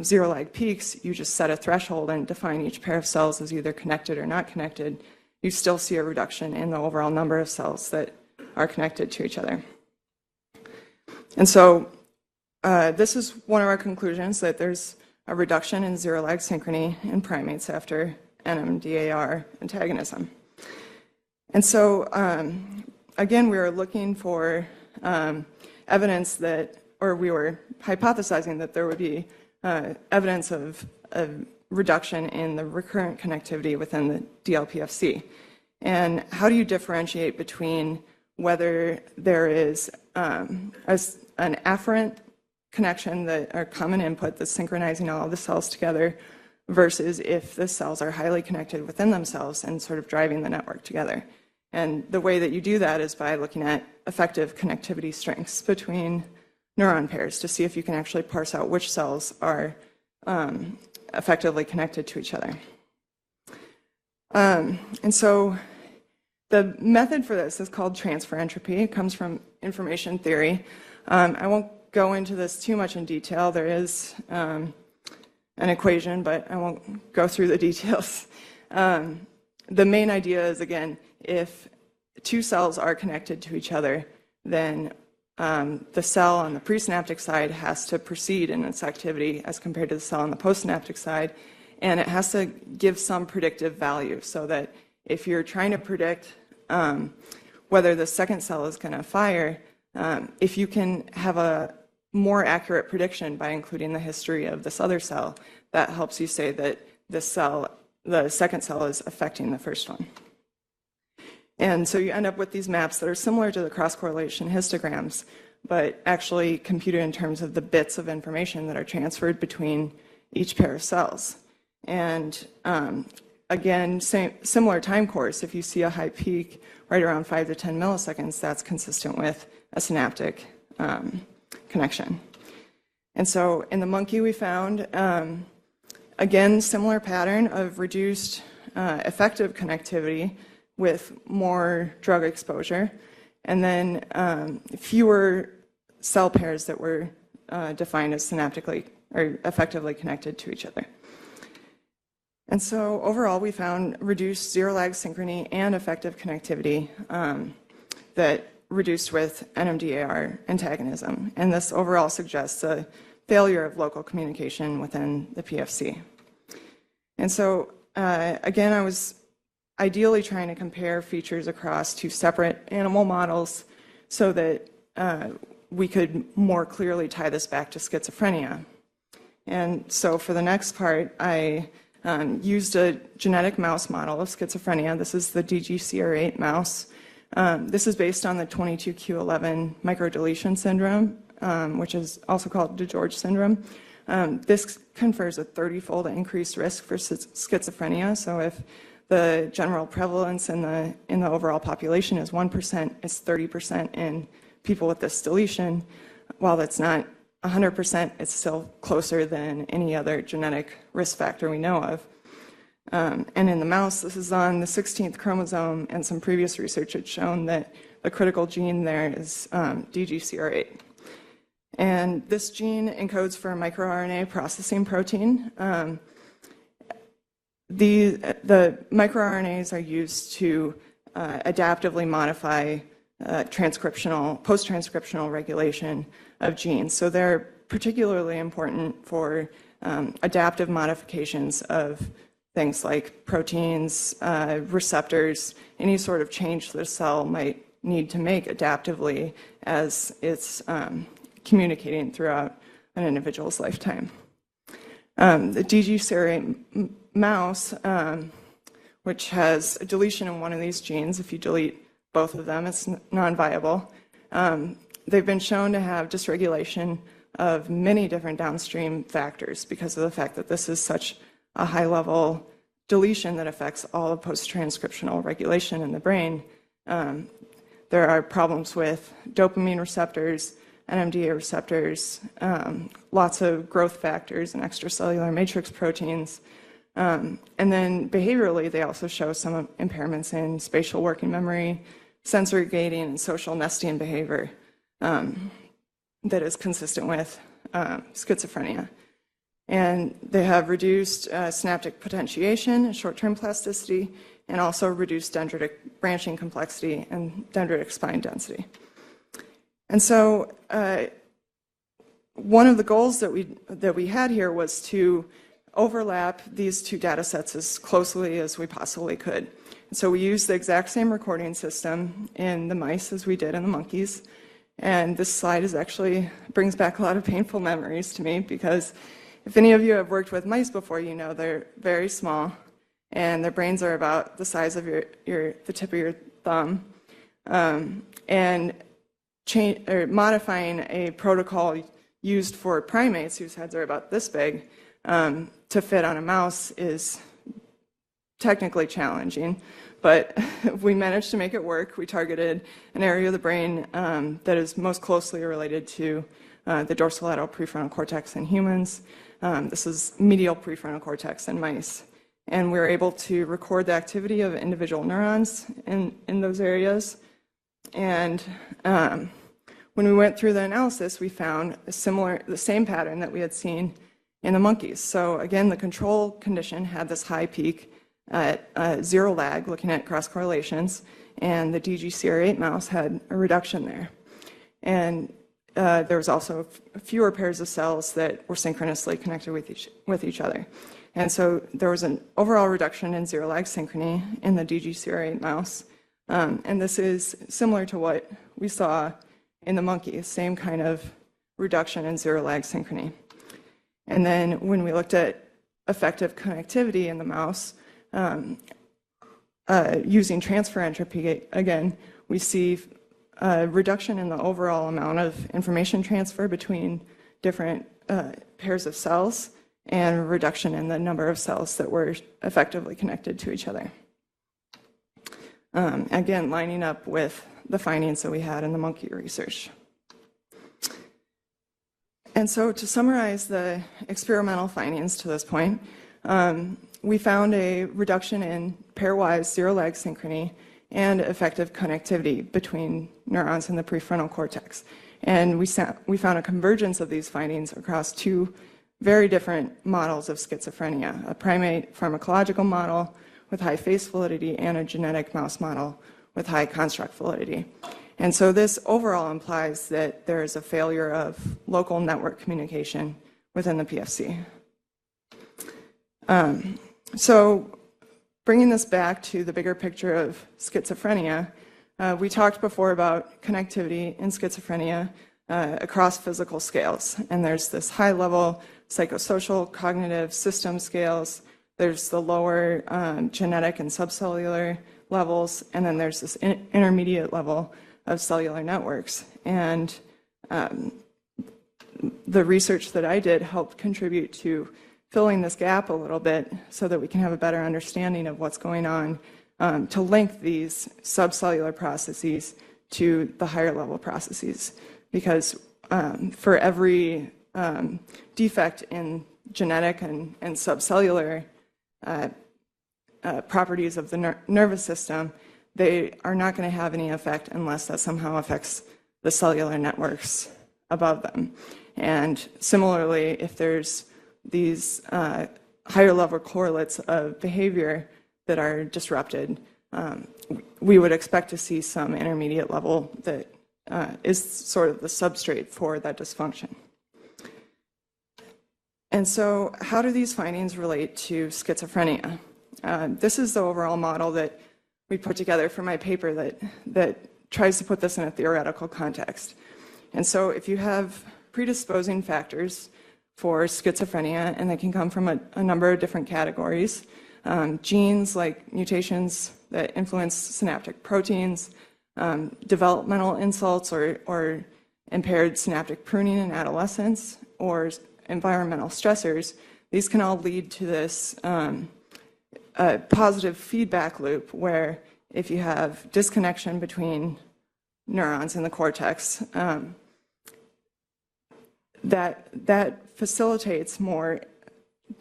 zero lag peaks, you just set a threshold and define each pair of cells as either connected or not connected, you still see a reduction in the overall number of cells that are connected to each other. And so this is one of our conclusions, that there's a reduction in zero lag synchrony in primates after NMDAR antagonism. And so again, we were looking for evidence that, or we were hypothesizing that there would be evidence of a reduction in the recurrent connectivity within the DLPFC. And how do you differentiate between whether there is an afferent connection, that are common input that's synchronizing all of the cells together, versus if the cells are highly connected within themselves and sort of driving the network together? And the way that you do that is by looking at effective connectivity strengths between neuron pairs to see if you can actually parse out which cells are effectively connected to each other. And so the method for this is called transfer entropy. It comes from information theory. I won't go into this too much in detail. There is an equation, but I won't go through the details. The main idea is, again, if two cells are connected to each other, then the cell on the presynaptic side has to proceed in its activity as compared to the cell on the postsynaptic side, and it has to give some predictive value, so that if you're trying to predict whether the second cell is going to fire, if you can have a more accurate prediction by including the history of this other cell, that helps you say that this cell, the second cell, is affecting the first one. And so you end up with these maps that are similar to the cross-correlation histograms, but actually computed in terms of the bits of information that are transferred between each pair of cells. And again, similar time course. If you see a high peak right around 5 to 10 milliseconds, that's consistent with a synaptic connection. And so in the monkey we found, again, similar pattern of reduced effective connectivity with more drug exposure, and then fewer cell pairs that were defined as synaptically or effectively connected to each other. And so overall, we found reduced zero lag synchrony and effective connectivity that reduced with NMDAR antagonism. And this overall suggests a failure of local communication within the PFC. And so again, I was ideally trying to compare features across two separate animal models so that we could more clearly tie this back to schizophrenia. And so for the next part, I used a genetic mouse model of schizophrenia. This is the DGCR8 mouse. This is based on the 22q11 microdeletion syndrome, which is also called DeGeorge syndrome. This confers a 30-fold increased risk for schizophrenia. So if the general prevalence in the overall population is 1%, it's 30% in people with this deletion. While that's not 100%, it's still closer than any other genetic risk factor we know of. And in the mouse, this is on the 16th chromosome, and some previous research had shown that the critical gene there is DGCR8. And this gene encodes for a microRNA processing protein. The microRNAs are used to adaptively modify post-transcriptional regulation of genes. So they're particularly important for adaptive modifications of things like proteins, receptors, any sort of change that a cell might need to make adaptively as it's communicating throughout an individual's lifetime. The DGCR8 mouse, which has a deletion in one of these genes, if you delete both of them, it's non-viable. They've been shown to have dysregulation of many different downstream factors because of the fact that this is such a high-level deletion that affects all of post-transcriptional regulation in the brain. There are problems with dopamine receptors, NMDA receptors, lots of growth factors and extracellular matrix proteins. And then behaviorally, they also show some impairments in spatial working memory, sensory gating, and social nesting behavior that is consistent with schizophrenia. And they have reduced synaptic potentiation, short-term plasticity, and also reduced dendritic branching complexity and dendritic spine density. And so one of the goals that we had here was to overlap these two data sets as closely as we possibly could. And so we used the exact same recording system in the mice as we did in the monkeys. And this slide brings back a lot of painful memories to me, because if any of you have worked with mice before, you know they're very small and their brains are about the size of the tip of your thumb. And modifying a protocol used for primates whose heads are about this big to fit on a mouse is technically challenging, but we managed to make it work. We targeted an area of the brain that is most closely related to the dorsolateral prefrontal cortex in humans. This is medial prefrontal cortex in mice. And we were able to record the activity of individual neurons in those areas. And when we went through the analysis, we found the same pattern that we had seen in the monkeys. So again, the control condition had this high peak at zero lag, looking at cross correlations, and the DGCR8 mouse had a reduction there. And there was also fewer pairs of cells that were synchronously connected with each other. And so there was an overall reduction in zero lag synchrony in the DGCR8 mouse. And this is similar to what we saw in the monkeys, same kind of reduction in zero lag synchrony. And then when we looked at effective connectivity in the mouse, using transfer entropy, again, we see a reduction in the overall amount of information transfer between different pairs of cells, and a reduction in the number of cells that were effectively connected to each other. Again, lining up with the findings that we had in the monkey research. And so to summarize the experimental findings to this point, we found a reduction in pairwise zero lag synchrony and effective connectivity between neurons in the prefrontal cortex. And we found a convergence of these findings across two very different models of schizophrenia, a primate pharmacological model with high face validity and a genetic mouse model with high construct validity. And so this overall implies that there is a failure of local network communication within the PFC. So bringing this back to the bigger picture of schizophrenia, we talked before about connectivity in schizophrenia. across physical scales. And there's this high-level psychosocial, cognitive, system scales. There's the lower genetic and subcellular levels, and then there's this intermediate level of cellular networks. And the research that I did helped contribute to filling this gap a little bit so that we can have a better understanding of what's going on to link these subcellular processes to the higher level processes. Because for every defect in genetic and subcellular properties of the nervous system, they are not going to have any effect unless that somehow affects the cellular networks above them. And similarly, if there's these higher level correlates of behavior that are disrupted, we would expect to see some intermediate level that is sort of the substrate for that dysfunction. And so how do these findings relate to schizophrenia? This is the overall model that we put together for my paper that tries to put this in a theoretical context. And so if you have predisposing factors for schizophrenia, and they can come from a number of different categories, genes like mutations that influence synaptic proteins, developmental insults or impaired synaptic pruning in adolescence, or environmental stressors, these can all lead to this positive feedback loop where if you have disconnection between neurons in the cortex, that facilitates more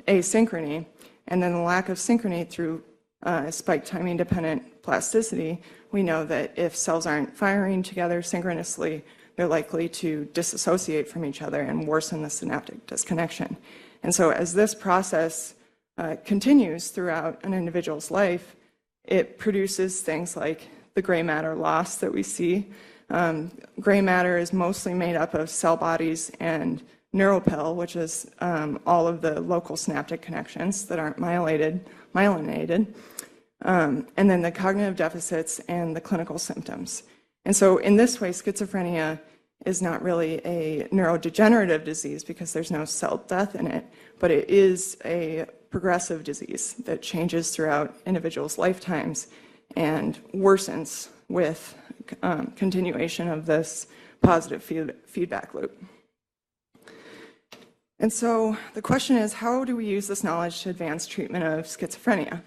asynchrony, and then the lack of synchrony through spike timing dependent plasticity, we know that if cells aren't firing together synchronously, they're likely to disassociate from each other and worsen the synaptic disconnection. And so as this process continues throughout an individual's life, it produces things like the gray matter loss that we see. Gray matter is mostly made up of cell bodies and neuropil, which is all of the local synaptic connections that aren't myelinated. And then the cognitive deficits and the clinical symptoms. And so in this way, schizophrenia is not really a neurodegenerative disease because there's no cell death in it, but it is a progressive disease that changes throughout individuals' lifetimes and worsens with continuation of this positive feedback loop. And so the question is, how do we use this knowledge to advance treatment of schizophrenia?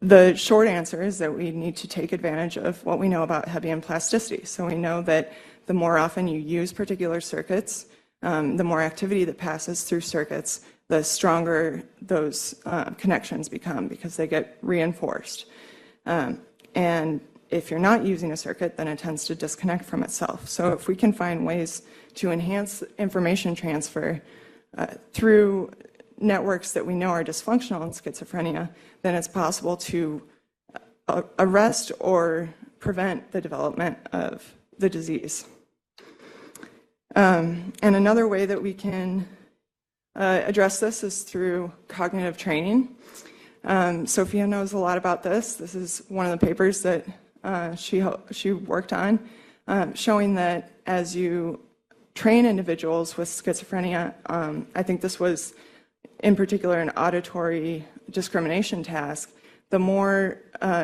The short answer is that we need to take advantage of what we know about Hebbian plasticity. So we know that the more often you use particular circuits, the more activity that passes through circuits, the stronger those connections become because they get reinforced. And if you're not using a circuit, then it tends to disconnect from itself. So if we can find ways to enhance information transfer through networks that we know are dysfunctional in schizophrenia, then it's possible to arrest or prevent the development of the disease. And another way that we can address this is through cognitive training. Sophia knows a lot about this. This is one of the papers that she worked on, showing that as you train individuals with schizophrenia, I think this was in particular an auditory discrimination task, the more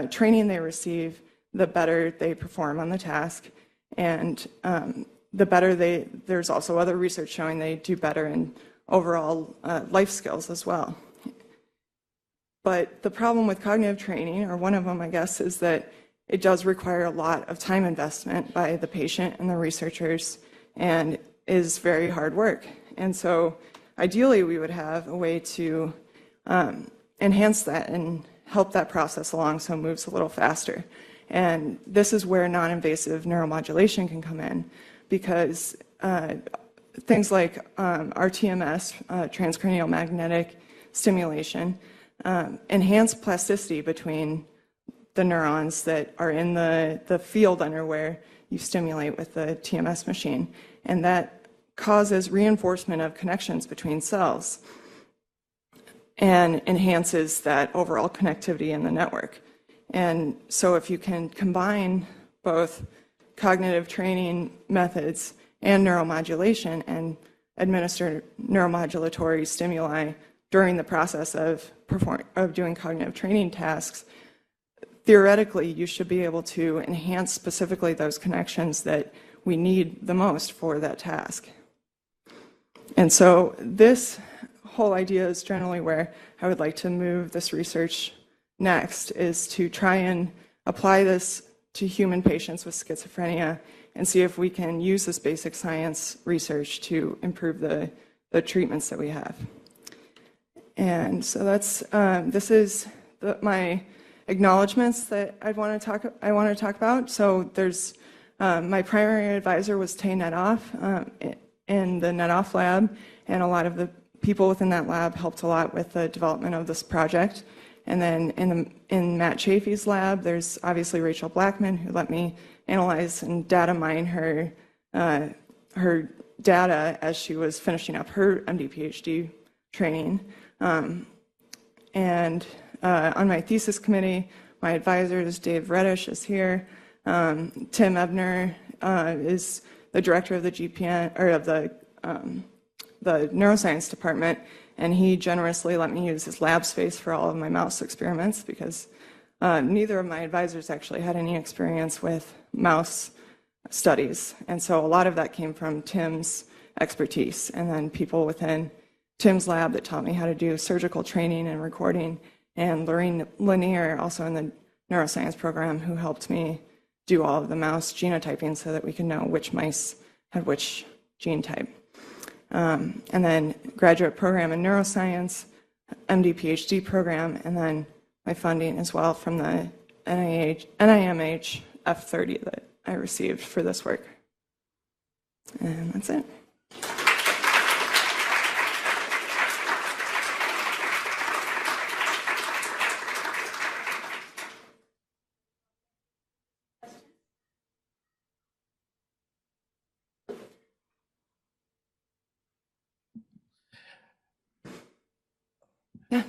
training they receive, the better they perform on the task, and the better there's also other research showing they do better in overall life skills as well. But the problem with cognitive training, or one of them, I guess, is that it does require a lot of time investment by the patient and the researchers, and is very hard work. And so ideally, we would have a way to enhance that and help that process along so it moves a little faster. And this is where non-invasive neuromodulation can come in, because things like RTMS, transcranial magnetic stimulation, enhance plasticity between the neurons that are in the field under where you stimulate with the TMS machine. And that causes reinforcement of connections between cells and enhances that overall connectivity in the network. And so if you can combine both cognitive training methods and neuromodulation and administer neuromodulatory stimuli during the process of doing cognitive training tasks, theoretically, you should be able to enhance specifically those connections that we need the most for that task. And so this whole idea is generally where I would like to move this research next, is to try and apply this to human patients with schizophrenia and see if we can use this basic science research to improve the treatments that we have. And so that's this is my acknowledgments that I want to talk about. So there's my primary advisor was Tay Netoff in the Netoff lab, and a lot of the people within that lab helped a lot with the development of this project. And then in Matt Chafee's lab, there's obviously Rachel Blackman, who let me analyze and data mine her data as she was finishing up her MD PhD training. And on my thesis committee, my advisor is Dave Reddish is here. Tim Ebner is the director of the GPN, or of the neuroscience department, and he generously let me use his lab space for all of my mouse experiments because neither of my advisors actually had any experience with mouse studies. And so a lot of that came from Tim's expertise, and then people within Tim's lab that taught me how to do surgical training and recording, and Lorraine Lanier, also in the neuroscience program, who helped me do all of the mouse genotyping so that we can know which mice had which gene type. And then graduate program in neuroscience, MD PhD program, and then my funding as well from the NIMH F30 that I received for this work. And that's it.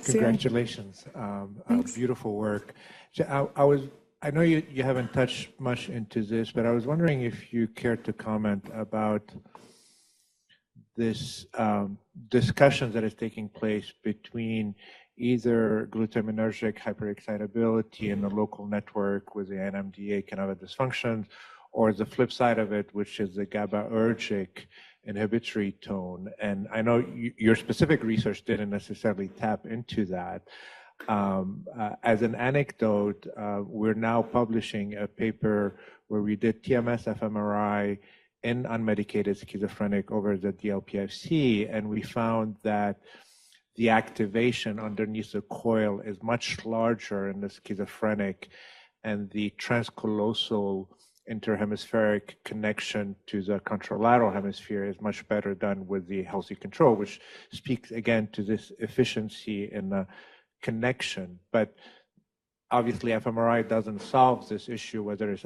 Congratulations, beautiful work. So I know you haven't touched much into this, but I was wondering if you cared to comment about this discussion that is taking place between either glutaminergic hyperexcitability in the local network with the NMDA cannabis dysfunction, or the flip side of it, which is the GABAergic inhibitory tone. And I know your specific research didn't necessarily tap into that. As an anecdote, we're now publishing a paper where we did TMS fMRI in unmedicated schizophrenic over the DLPFC, and we found that the activation underneath the coil is much larger in the schizophrenic, and the transcallosal interhemispheric connection to the contralateral hemisphere is much better done with the healthy control, which speaks again to this efficiency in the connection. But obviously fMRI doesn't solve this issue, whether it's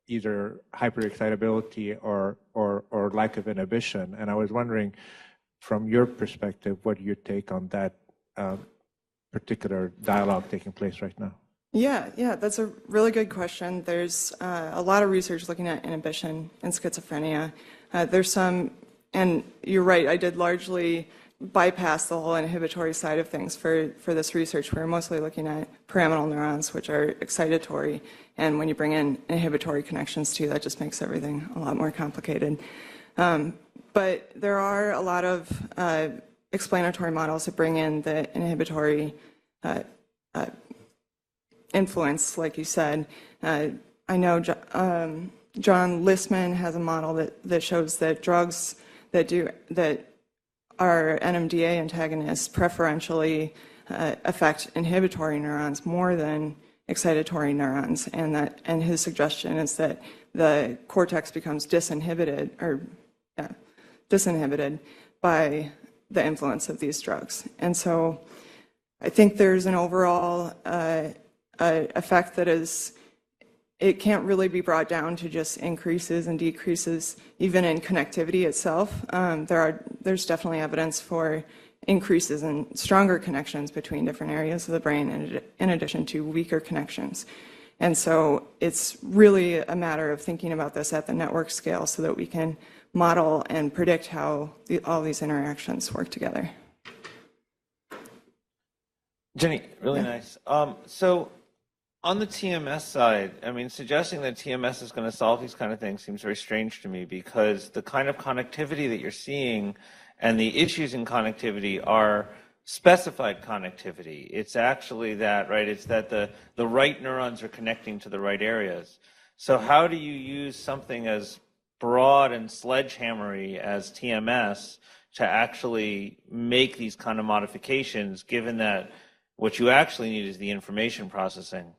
either hyperexcitability or lack of inhibition. And I was wondering, from your perspective, what your take on that particular dialogue taking place right now? Yeah, that's a really good question. There's a lot of research looking at inhibition in schizophrenia. There's some, and you're right, I did largely bypass the whole inhibitory side of things for this research. We're mostly looking at pyramidal neurons, which are excitatory, and when you bring in inhibitory connections too, that just makes everything a lot more complicated. But there are a lot of explanatory models that bring in the inhibitory influence, like you said. I know John Listman has a model that shows that drugs that are NMDA antagonists preferentially affect inhibitory neurons more than excitatory neurons, and his suggestion is that the cortex becomes disinhibited by the influence of these drugs. And so I think there's an overall effect that it can't really be brought down to just increases and decreases, even in connectivity itself. There's definitely evidence for increases in stronger connections between different areas of the brain in addition to weaker connections. And so it's really a matter of thinking about this at the network scale so that we can model and predict how all these interactions work together. Jenny, really nice. So on the TMS side, I mean, suggesting that TMS is going to solve these kind of things seems very strange to me, because the kind of connectivity that you're seeing and the issues in connectivity are specified connectivity. It's actually that, right? It's that the right neurons are connecting to the right areas. So how do you use something as broad and sledgehammery as TMS to actually make these kind of modifications, given that what you actually need is the information processing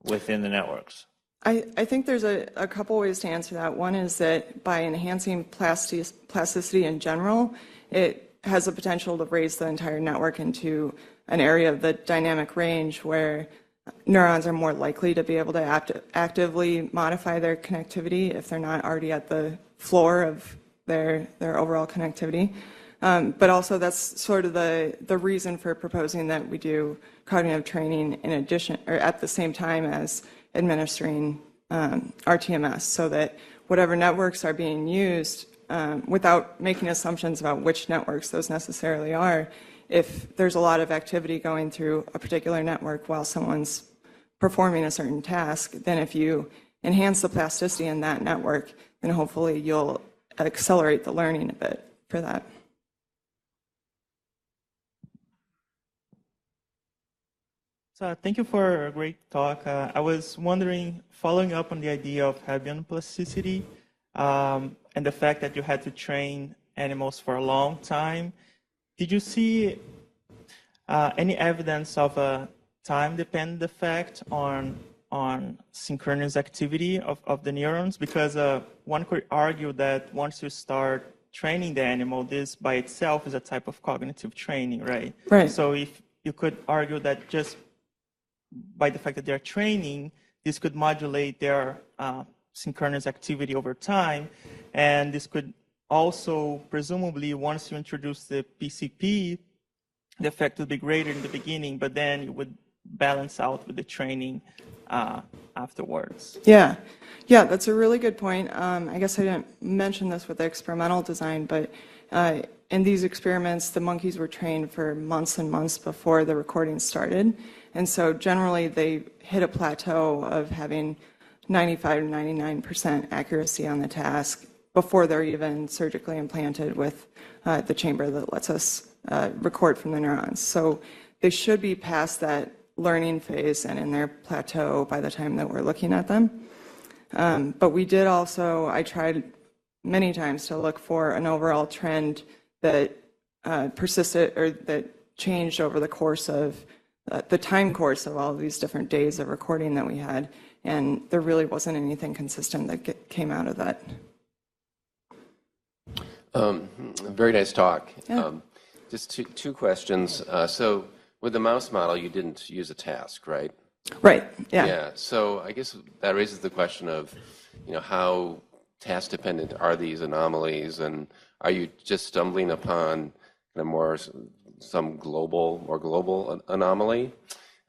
within the networks? I think there's a couple ways to answer that. One is that by enhancing plasticity in general, it has the potential to raise the entire network into an area of the dynamic range where neurons are more likely to be able to actively modify their connectivity if they're not already at the floor of their overall connectivity. But also that's sort of the reason for proposing that we do cognitive training in addition, or at the same time as administering RTMS, so that whatever networks are being used, without making assumptions about which networks those necessarily are, if there's a lot of activity going through a particular network while someone's performing a certain task, then if you enhance the plasticity in that network, then hopefully you'll accelerate the learning a bit for that. So thank you for a great talk. I was wondering, following up on the idea of Hebbian plasticity, and the fact that you had to train animals for a long time, did you see any evidence of a time-dependent effect on synchronous activity of the neurons? Because one could argue that once you start training the animal, this by itself is a type of cognitive training, right? Right. So if you could argue that just by the fact that they're training, this could modulate their synchronous activity over time, and this could also, presumably, once you introduce the PCP, the effect would be greater in the beginning, but then it would balance out with the training afterwards. Yeah, that's a really good point. I guess I didn't mention this with the experimental design, but in these experiments, the monkeys were trained for months and months before the recording started, and so generally they hit a plateau of having 95 to 99% accuracy on the task before they're even surgically implanted with the chamber that lets us record from the neurons. So they should be past that learning phase and in their plateau by the time that we're looking at them. But we did also, I tried many times to look for an overall trend that persisted or that changed over the course of the time course of all of these different days of recording that we had. And there really wasn't anything consistent that came out of that. Very nice talk. Yeah. Just two questions. So with the mouse model, you didn't use a task, right? Right, yeah. Yeah, so I guess that raises the question of, how task-dependent are these anomalies, and are you just stumbling upon some global anomaly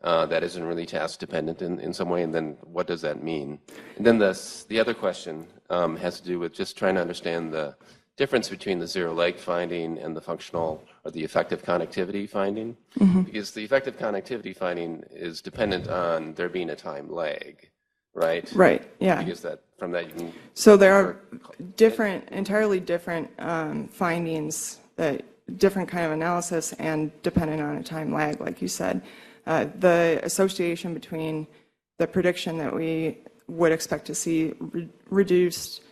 that isn't really task-dependent in some way, and then what does that mean? And then the other question has to do with just trying to understand the difference between the zero-leg finding and the functional or the effective connectivity finding, because the effective connectivity finding is dependent on there being a time lag, right? Right, yeah. Because from that you can... So there are entirely different findings, different kind of analysis, and dependent on a time lag, like you said. The association between the prediction that we would expect to see reduced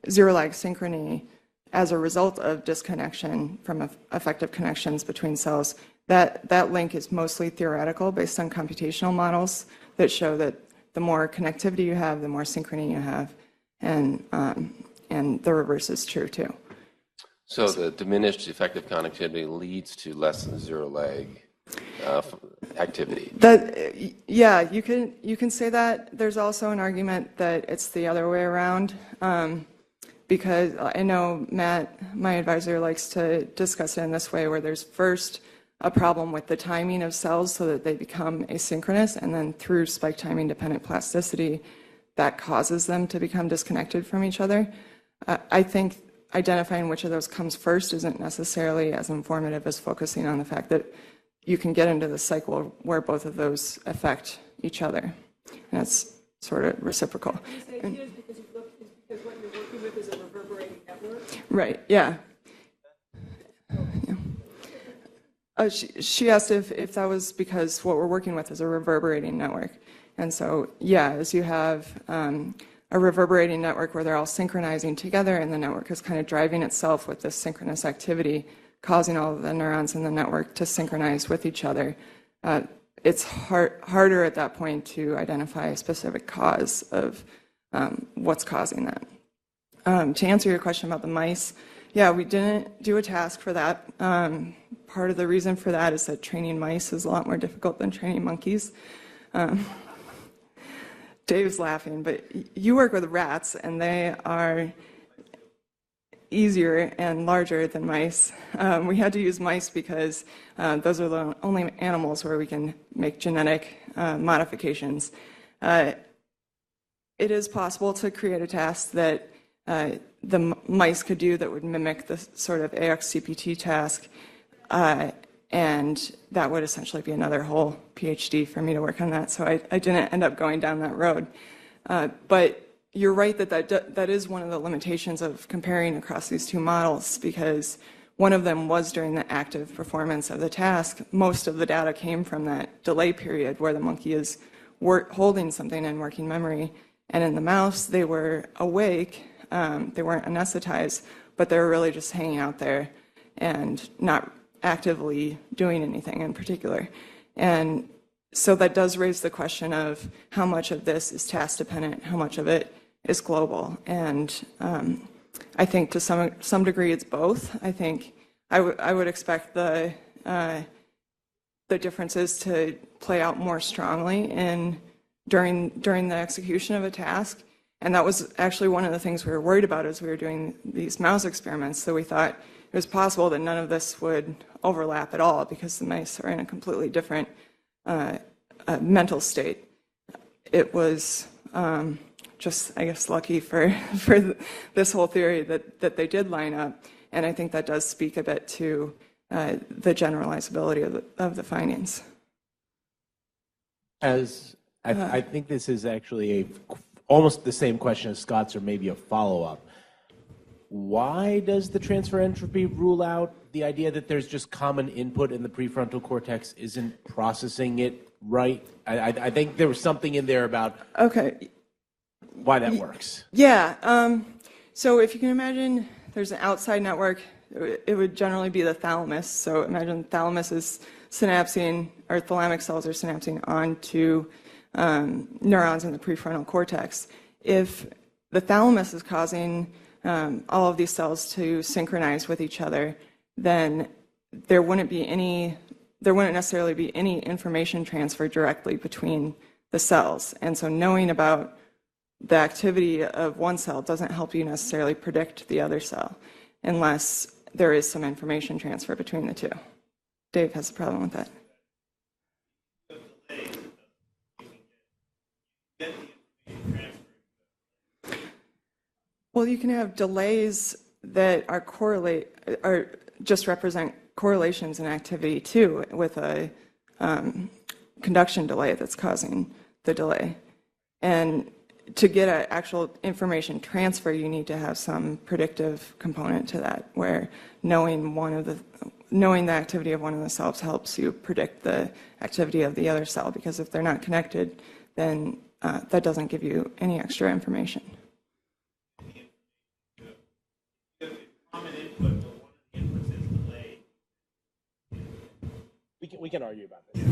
zero-lag synchrony as a result of disconnection from effective connections between cells, that link is mostly theoretical based on computational models that show that the more connectivity you have, the more synchrony you have, and the reverse is true too. So the diminished effective connectivity leads to less than zero-lag activity. Yeah, you can say that. There's also an argument that it's the other way around, because I know Matt, my advisor, likes to discuss it in this way, where there's first a problem with the timing of cells so that they become asynchronous, and then through spike timing dependent plasticity, that causes them to become disconnected from each other. I think identifying which of those comes first isn't necessarily as informative as focusing on the fact that you can get into the cycle where both of those affect each other. And it's sort of reciprocal. The idea is because what you're working with is a reverberating network. Right, yeah. She asked if that was because what we're working with is a reverberating network. And so, yeah, as you have a reverberating network where they're all synchronizing together and the network is kind of driving itself with this synchronous activity, causing all of the neurons in the network to synchronize with each other, it's harder at that point to identify a specific cause of what's causing that. To answer your question about the mice, yeah, we didn't do a task for that. Part of the reason for that is that training mice is a lot more difficult than training monkeys. Dave's laughing, but you work with rats, and they are easier and larger than mice. We had to use mice because those are the only animals where we can make genetic modifications. It is possible to create a task that the mice could do that would mimic the sort of AXCPT task, and that would essentially be another whole PhD for me to work on that, so I didn't end up going down that road. But you're right that is one of the limitations of comparing across these two models, because one of them was during the active performance of the task. Most of the data came from that delay period where the monkey is holding something in working memory, and in the mouse, they were awake, they weren't anesthetized, but they were really just hanging out there and not actively doing anything in particular. And so that does raise the question of how much of this is task dependent, how much of it is global. And I think to some degree it's both. I think I would expect the differences to play out more strongly during the execution of a task. And that was actually one of the things we were worried about as we were doing these mouse experiments. So we thought it was possible that none of this would overlap at all because the mice are in a completely different mental state. It was just, I guess, lucky for this whole theory that they did line up. And I think that does speak a bit to the generalizability of the findings. I think this is actually almost the same question as Scott's, or maybe a follow-up. Why does the transfer entropy rule out the idea that there's just common input in the prefrontal cortex isn't processing it right? I think there was something in there about why that works. Yeah. So if you can imagine there's an outside network, it would generally be the thalamus. So imagine the thalamus is synapsing, or thalamic cells are synapsing onto neurons in the prefrontal cortex. If the thalamus is causing all of these cells to synchronize with each other, then there wouldn't necessarily be any information transfer directly between the cells. And so knowing about the activity of one cell doesn't help you necessarily predict the other cell unless there is some information transfer between the two. Dave has a problem with that. Well, you can have delays that are just represent correlations in activity too, with a conduction delay that's causing the delay. And to get an actual information transfer, you need to have some predictive component to that, where knowing the activity of one of the cells helps you predict the activity of the other cell, because if they're not connected, then that doesn't give you any extra information. We can argue about this.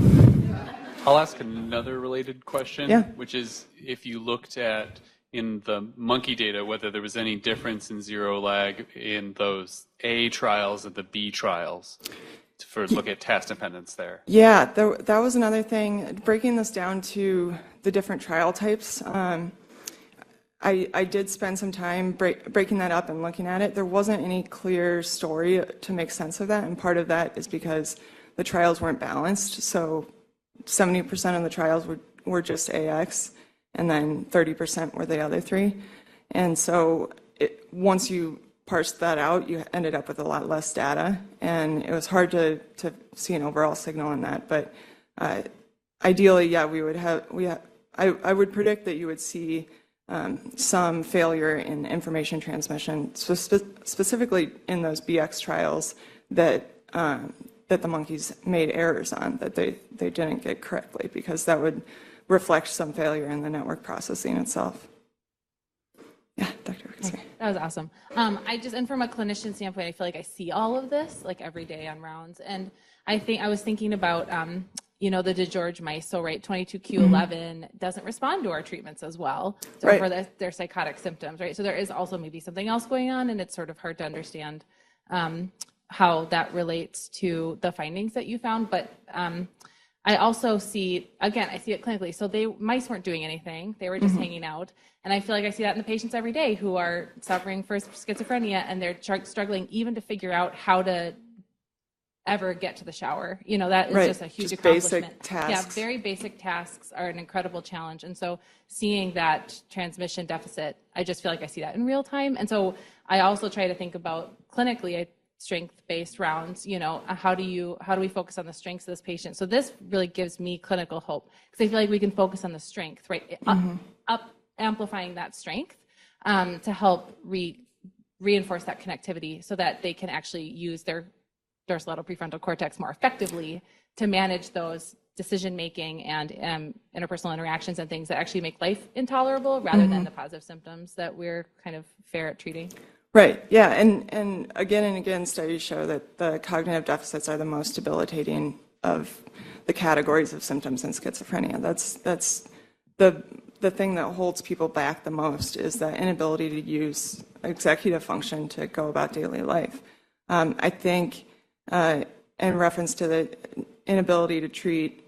I'll ask another related question, which is if you looked at in the monkey data whether there was any difference in zero lag in those A trials and the B trials for look at task dependence there. Yeah, that was another thing. Breaking this down to the different trial types, I did spend some time breaking that up and looking at it. There wasn't any clear story to make sense of that, and part of that is because the trials weren't balanced. So 70% of the trials were just AX, and then 30% were the other three. And so once you parsed that out, you ended up with a lot less data, and it was hard to see an overall signal in that. But ideally, yeah, I would predict that you would see some failure in information transmission, specifically in those BX trials that the monkeys made errors on, that they didn't get correctly, because that would reflect some failure in the network processing itself. Yeah, Dr. Rixey. That was awesome. And from a clinician standpoint, I feel like I see all of this like every day on rounds. And I was thinking about, the DeGeorge mice. So, right, 22q11 doesn't respond to our treatments as well for their psychotic symptoms, right? So there is also maybe something else going on, and it's sort of hard to understand how that relates to the findings that you found. But I also see, again, I see it clinically. So mice weren't doing anything. They were just hanging out. And I feel like I see that in the patients every day who are suffering from schizophrenia, and they're struggling even to figure out how to ever get to the shower. That is just a huge accomplishment. Basic tasks. Yeah, very basic tasks are an incredible challenge. And so seeing that transmission deficit, I just feel like I see that in real time. And so I also try to think about clinically, strength-based rounds, how do we focus on the strengths of this patient? So this really gives me clinical hope, because I feel like we can focus on the strength, right? Amplifying that strength to help reinforce that connectivity, so that they can actually use their dorsolateral prefrontal cortex more effectively to manage those decision-making and interpersonal interactions and things that actually make life intolerable, rather than the positive symptoms that we're kind of fair at treating. Right, yeah, and again, studies show that the cognitive deficits are the most debilitating of the categories of symptoms in schizophrenia. That's the thing that holds people back the most, is the inability to use executive function to go about daily life. I think in reference to the inability to treat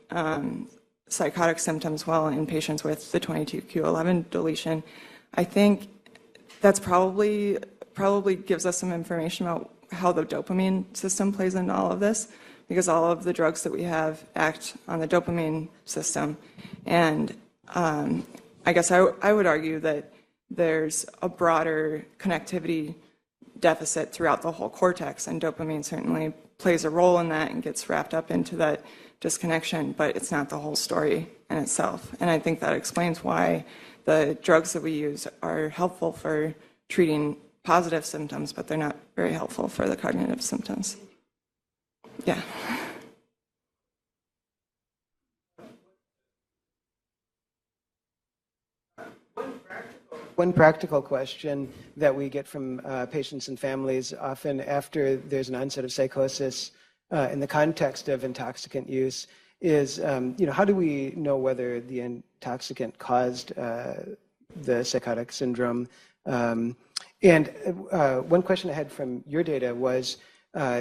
psychotic symptoms well in patients with the 22q11 deletion, I think that's probably gives us some information about how the dopamine system plays into all of this, because all of the drugs that we have act on the dopamine system. And I guess I would argue that there's a broader connectivity deficit throughout the whole cortex, and dopamine certainly plays a role in that and gets wrapped up into that disconnection, but it's not the whole story in itself. And I think that explains why the drugs that we use are helpful for treating positive symptoms, but they're not very helpful for the cognitive symptoms. Yeah. One practical question that we get from patients and families often after there's an onset of psychosis in the context of intoxicant use is, how do we know whether the intoxicant caused the psychotic syndrome? And one question I had from your data was,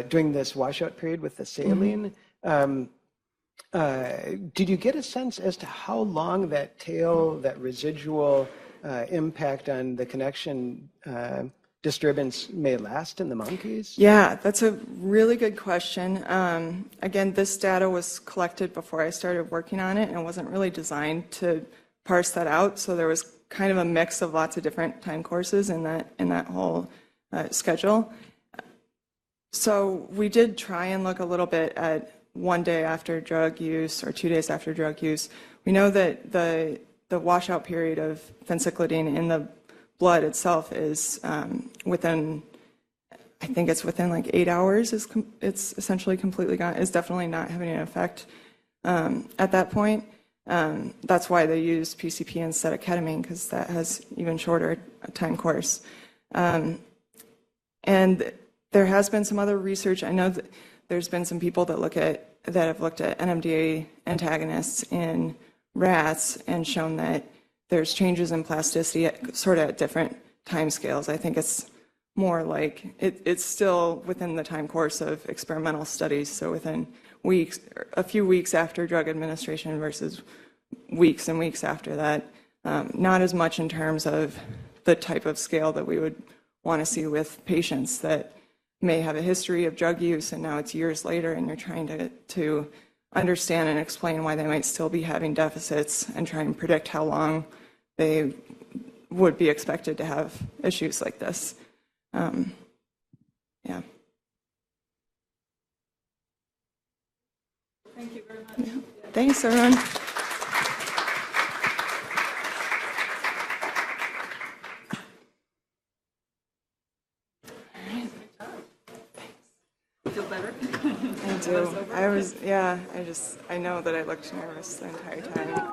during this washout period with the saline, did you get a sense as to how long that tail, that residual impact on the connection disturbance may last in the monkeys? Yeah, that's a really good question. Again, this data was collected before I started working on it, and it wasn't really designed to parse that out. So there was kind of a mix of lots of different time courses in that whole schedule. So we did try and look a little bit at 1 day after drug use or 2 days after drug use. We know that the washout period of phencyclidine in the blood itself is within like 8 hours. It's essentially completely gone. It's definitely not having an effect at that point. That's why they use PCP instead of ketamine, because that has even shorter time course. And there has been some other research. I know that there's been some people that have looked at NMDA antagonists in rats and shown that there's changes in plasticity at different time scales. I think it's more like it's still within the time course of experimental studies, so within weeks, a few weeks after drug administration versus weeks and weeks after that. Not as much in terms of the type of scale that we would want to see with patients that may have a history of drug use, and now it's years later, and you're trying to understand and explain why they might still be having deficits and try and predict how long they would be expected to have issues like this. Yeah. Thank you very much. Yeah. Thanks, everyone. Feel better? I do. I know that I looked nervous the entire time.